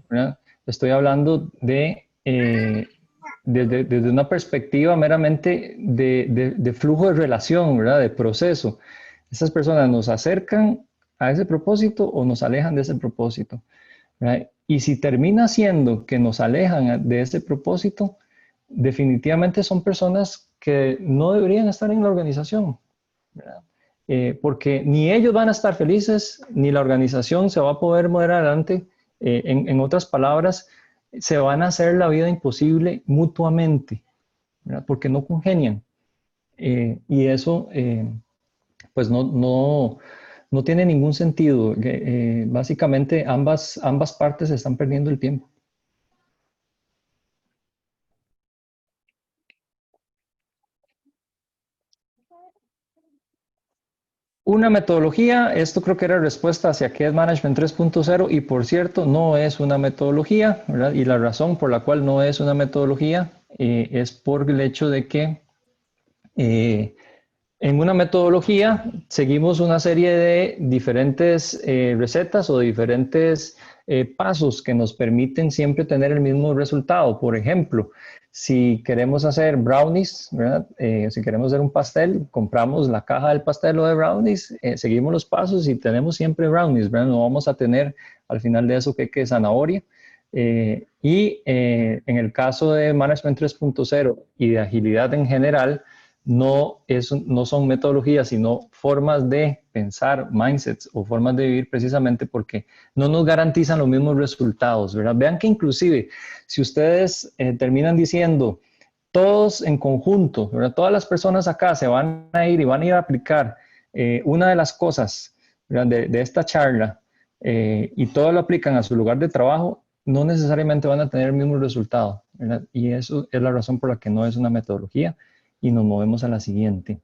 [SPEAKER 3] ¿verdad? Estoy hablando de, desde una perspectiva meramente de flujo de relación, ¿verdad? De proceso. Esas personas nos acercan a ese propósito o nos alejan de ese propósito, ¿verdad? Y si termina siendo que nos alejan de ese propósito, definitivamente son personas que no deberían estar en la organización, ¿verdad? Porque ni ellos van a estar felices, ni la organización se va a poder mover adelante. En otras palabras, se van a hacer la vida imposible mutuamente, ¿verdad? Porque no congenian. Y eso, pues no tiene ningún sentido. Básicamente, ambas partes están perdiendo el tiempo. Una metodología, esto creo que era respuesta hacia qué es Management 3.0 y por cierto, no es una metodología, ¿verdad? Y la razón por la cual no es una metodología es por el hecho de que en una metodología seguimos una serie de diferentes recetas o diferentes pasos que nos permiten siempre tener el mismo resultado. Por ejemplo, si queremos hacer brownies, ¿verdad? Si queremos hacer un pastel, compramos la caja del pastel o de brownies, seguimos los pasos y tenemos siempre brownies, ¿verdad? No vamos a tener al final de eso que zanahoria. En el caso de Management 3.0 y de agilidad en general, no son metodologías, sino formas de pensar, mindsets o formas de vivir precisamente porque no nos garantizan los mismos resultados, ¿verdad? Vean que inclusive si ustedes terminan diciendo todos en conjunto, ¿verdad? Todas las personas acá se van a ir y van a ir a aplicar una de las cosas, ¿verdad? de esta charla y todos lo aplican a su lugar de trabajo, no necesariamente van a tener el mismo resultado, ¿verdad? Y eso es la razón por la que no es una metodología. Y nos movemos a la siguiente.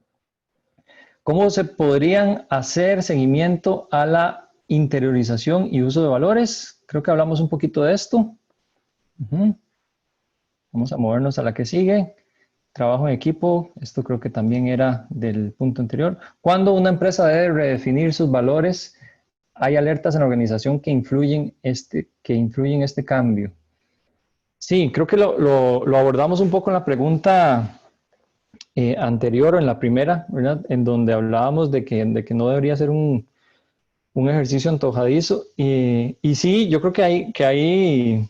[SPEAKER 3] ¿Cómo se podrían hacer seguimiento a la interiorización y uso de valores? Creo que hablamos un poquito de esto. Vamos a movernos a la que sigue. Trabajo en equipo. Esto creo que también era del punto anterior. ¿Cuándo una empresa debe redefinir sus valores? Hay alertas en la organización que influyen este cambio. Sí, creo que lo abordamos un poco en la pregunta anterior o en la primera, ¿verdad? En donde hablábamos de que no debería ser un ejercicio antojadizo. Y sí, yo creo que hay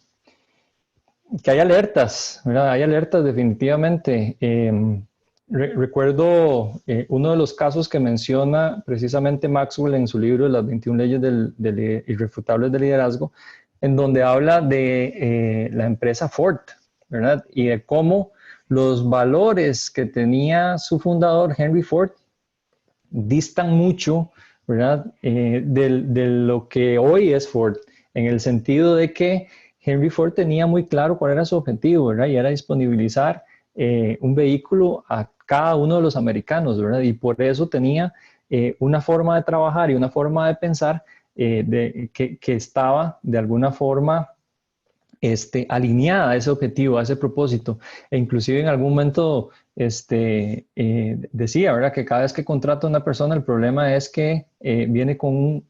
[SPEAKER 3] alertas, ¿verdad? Hay alertas definitivamente. Recuerdo uno de los casos que menciona precisamente Maxwell en su libro Las 21 leyes irrefutables del liderazgo, en donde habla de la empresa Ford, ¿verdad? Y de cómo los valores que tenía su fundador, Henry Ford, distan mucho, ¿verdad? De lo que hoy es Ford, en el sentido de que Henry Ford tenía muy claro cuál era su objetivo, ¿verdad? Y era disponibilizar un vehículo a cada uno de los americanos, ¿verdad? Y por eso tenía una forma de trabajar y una forma de pensar que estaba de alguna forma alineada a ese objetivo, a ese propósito. E inclusive en algún momento decía, ¿verdad? Que cada vez que contrata a una persona, el problema es que viene con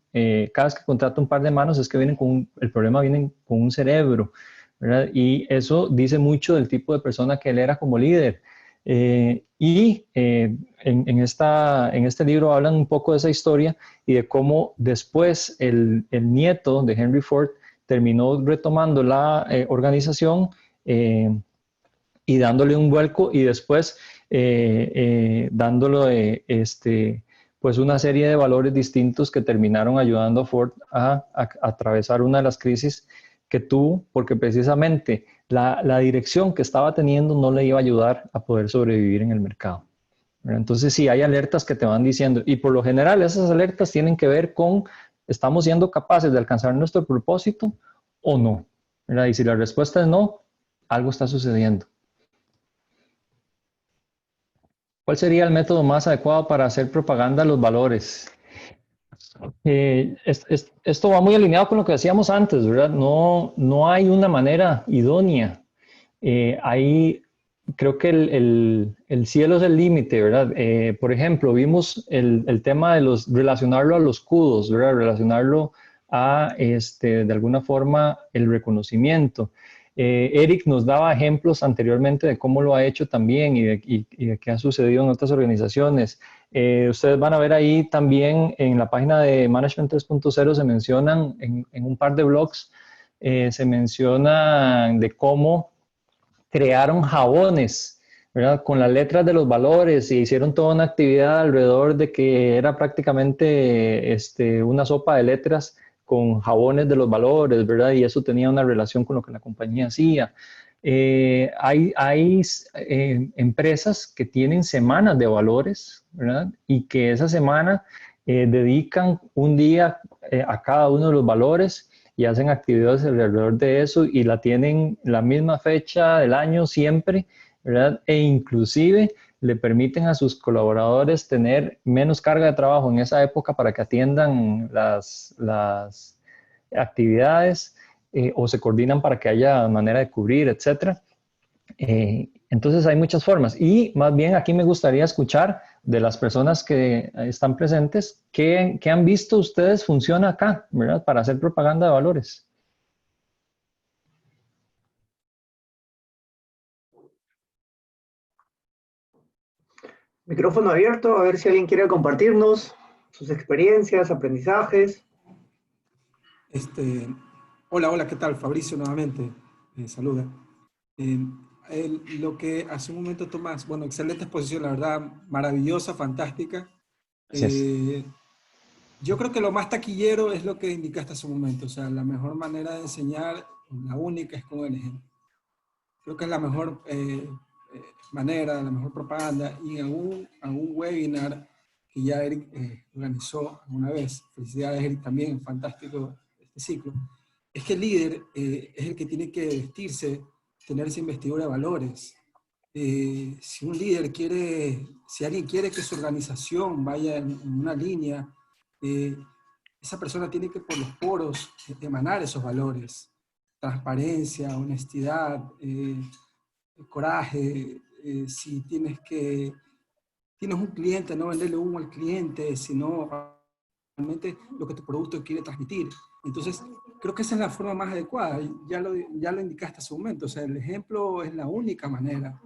[SPEAKER 3] cada vez que contrata un par de manos es que el problema viene con un cerebro, ¿verdad? Y eso dice mucho del tipo de persona que él era como líder. En este libro hablan un poco de esa historia y de cómo después el nieto de Henry Ford terminó retomando la organización y dándole un vuelco y después dándole pues una serie de valores distintos que terminaron ayudando a Ford a atravesar una de las crisis que tuvo, porque precisamente la dirección que estaba teniendo no le iba a ayudar a poder sobrevivir en el mercado. Entonces sí, hay alertas que te van diciendo, y por lo general esas alertas tienen que ver con ¿estamos siendo capaces de alcanzar nuestro propósito o no? ¿Verdad? Y si la respuesta es no, algo está sucediendo. ¿Cuál sería el método más adecuado para hacer propaganda de los valores? Esto va muy alineado con lo que decíamos antes, ¿verdad? No hay una manera idónea. Creo que el cielo es el límite, ¿verdad? Por ejemplo, vimos el tema de relacionarlo a los CUDOs, ¿verdad? Relacionarlo a, de alguna forma, el reconocimiento. Eric nos daba ejemplos anteriormente de cómo lo ha hecho también y de qué ha sucedido en otras organizaciones. Ustedes van a ver ahí también en la página de Management 3.0 se mencionan en un par de blogs, se mencionan de cómo crearon jabones, ¿verdad? Con las letras de los valores y hicieron toda una actividad alrededor de que era prácticamente una sopa de letras con jabones de los valores, ¿verdad? Y eso tenía una relación con lo que la compañía hacía. Hay empresas que tienen semanas de valores, ¿verdad? Y que esa semana dedican un día a cada uno de los valores y hacen actividades alrededor de eso y la tienen la misma fecha del año siempre, ¿verdad? E inclusive le permiten a sus colaboradores tener menos carga de trabajo en esa época para que atiendan las actividades o se coordinan para que haya manera de cubrir, etcétera. Entonces hay muchas formas y más bien aquí me gustaría escuchar de las personas que están presentes, ¿qué han visto ustedes funciona acá, ¿verdad? Para hacer propaganda de valores.
[SPEAKER 1] Micrófono abierto, a ver si alguien quiere compartirnos sus experiencias, aprendizajes.
[SPEAKER 4] Hola, ¿qué tal? Fabricio nuevamente, saluda. Lo que hace un momento Tomás, bueno, excelente exposición, la verdad, maravillosa, fantástica. Yo creo que lo más taquillero es lo que indicaste hace un momento, o sea, la mejor manera de enseñar, la única, es con el ejemplo. Creo que es la mejor manera, la mejor propaganda, y en algún webinar que ya Eric organizó alguna vez, felicidades Eric también, fantástico este ciclo, es que el líder es el que tiene que vestirse, tener esa investidura de valores. Si un líder si alguien quiere que su organización vaya en una línea, esa persona tiene que por los poros emanar esos valores. Transparencia, honestidad, coraje. Si tienes un cliente, no venderle humo al cliente, sino realmente lo que tu producto quiere transmitir. Entonces, creo que esa es la forma más adecuada. Ya lo indicaste hace un momento. O sea, el ejemplo es la única manera.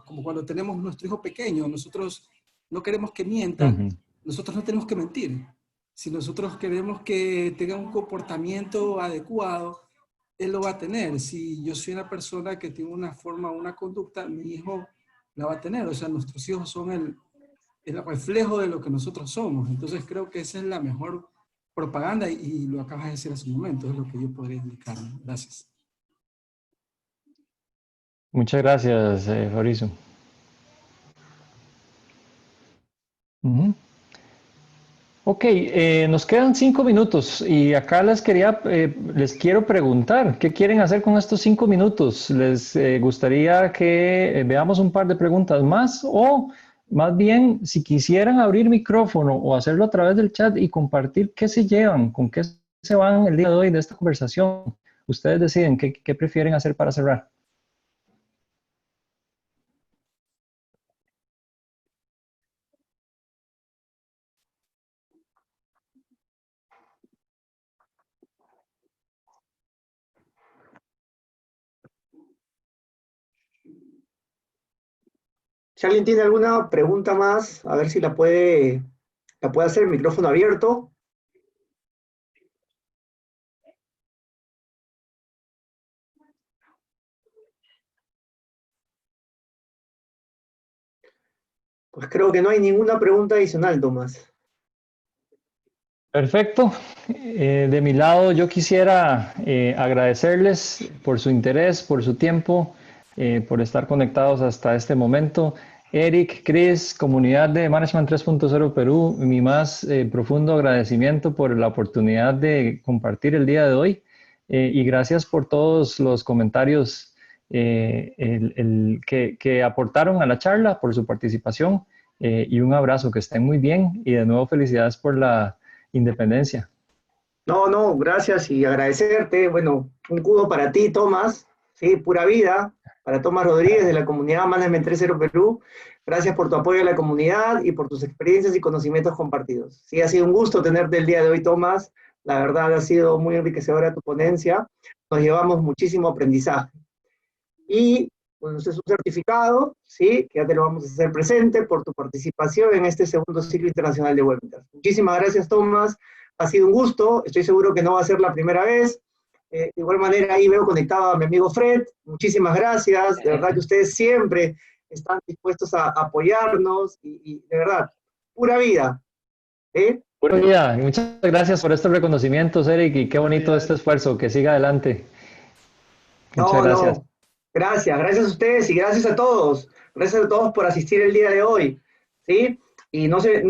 [SPEAKER 4] Como cuando tenemos nuestro hijo pequeño, nosotros no queremos que mientan, nosotros no tenemos que mentir. Si nosotros queremos que tenga un comportamiento adecuado, él lo va a tener. Si yo soy una persona que tiene una forma, una conducta, mi hijo la va a tener. O sea, nuestros hijos son el reflejo de lo que nosotros somos. Entonces creo que esa es la mejor propaganda y lo acabas de decir hace un momento, es lo que yo podría indicar. Gracias.
[SPEAKER 3] Muchas gracias, Fabricio. Ok, nos quedan 5 minutos y acá les quiero preguntar, ¿qué quieren hacer con estos 5 minutos? ¿Les gustaría que veamos un par de preguntas más o más bien si quisieran abrir micrófono o hacerlo a través del chat y compartir qué se llevan, con qué se van el día de hoy de esta conversación? Ustedes deciden qué prefieren hacer para cerrar.
[SPEAKER 1] Si alguien tiene alguna pregunta más, a ver si la puede hacer, el micrófono abierto. Pues creo que no hay ninguna pregunta adicional, Tomás.
[SPEAKER 3] Perfecto. De mi lado, yo quisiera agradecerles por su interés, por su tiempo, por estar conectados hasta este momento. Eric, Chris, comunidad de Management 3.0 Perú, mi más profundo agradecimiento por la oportunidad de compartir el día de hoy y gracias por todos los comentarios que aportaron a la charla, por su participación y un abrazo, que estén muy bien y de nuevo felicidades por la independencia.
[SPEAKER 1] No, no, gracias y agradecerte. Bueno, un kudo para ti, Tomás, ¿sí? Pura vida, para Tomás Rodríguez de la comunidad Management 3.0 Perú. Gracias por tu apoyo a la comunidad y por tus experiencias y conocimientos compartidos. Sí, ha sido un gusto tenerte el día de hoy, Tomás. La verdad ha sido muy enriquecedora tu ponencia. Nos llevamos muchísimo aprendizaje. Y pues es un certificado, ¿sí? Que ya te lo vamos a hacer presente por tu participación en este segundo ciclo internacional de webinars. Muchísimas gracias, Tomás. Ha sido un gusto. Estoy seguro que no va a ser la primera vez. De igual manera, ahí veo conectado a mi amigo Fred. Muchísimas gracias. De verdad que ustedes siempre están dispuestos a apoyarnos y de verdad, pura vida. ¿Eh?
[SPEAKER 3] Pura vida. Muchas gracias por estos reconocimientos, Eric, y qué bonito este esfuerzo. Que siga adelante. Muchas
[SPEAKER 1] No,
[SPEAKER 3] gracias.
[SPEAKER 1] no. Gracias, gracias a ustedes y gracias a todos. Gracias a todos por asistir el día de hoy. ¿Sí? Y no se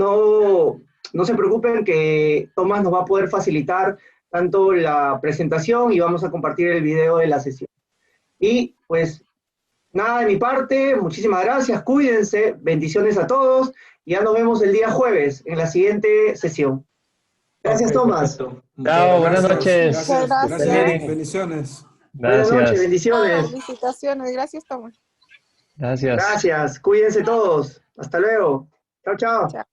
[SPEAKER 1] preocupen que Tomás nos va a poder facilitar tanto la presentación y vamos a compartir el video de la sesión. Y pues nada de mi parte, muchísimas gracias, cuídense, bendiciones a todos y ya nos vemos el día jueves en la siguiente sesión. Gracias,
[SPEAKER 7] Ok,
[SPEAKER 1] Tomás.
[SPEAKER 7] perfecto. Muchas
[SPEAKER 3] Chao, buenas
[SPEAKER 7] gracias.
[SPEAKER 3] noches.
[SPEAKER 4] Gracias,
[SPEAKER 8] Muchas
[SPEAKER 4] gracias
[SPEAKER 8] gracias.
[SPEAKER 4] Eric, bendiciones.
[SPEAKER 1] Buenas noches,
[SPEAKER 3] Gracias.
[SPEAKER 1] bendiciones.
[SPEAKER 8] Felicitaciones. Gracias, Tomás.
[SPEAKER 3] Gracias.
[SPEAKER 1] Gracias, cuídense todos. Hasta luego. Chao, chao.
[SPEAKER 8] Chao.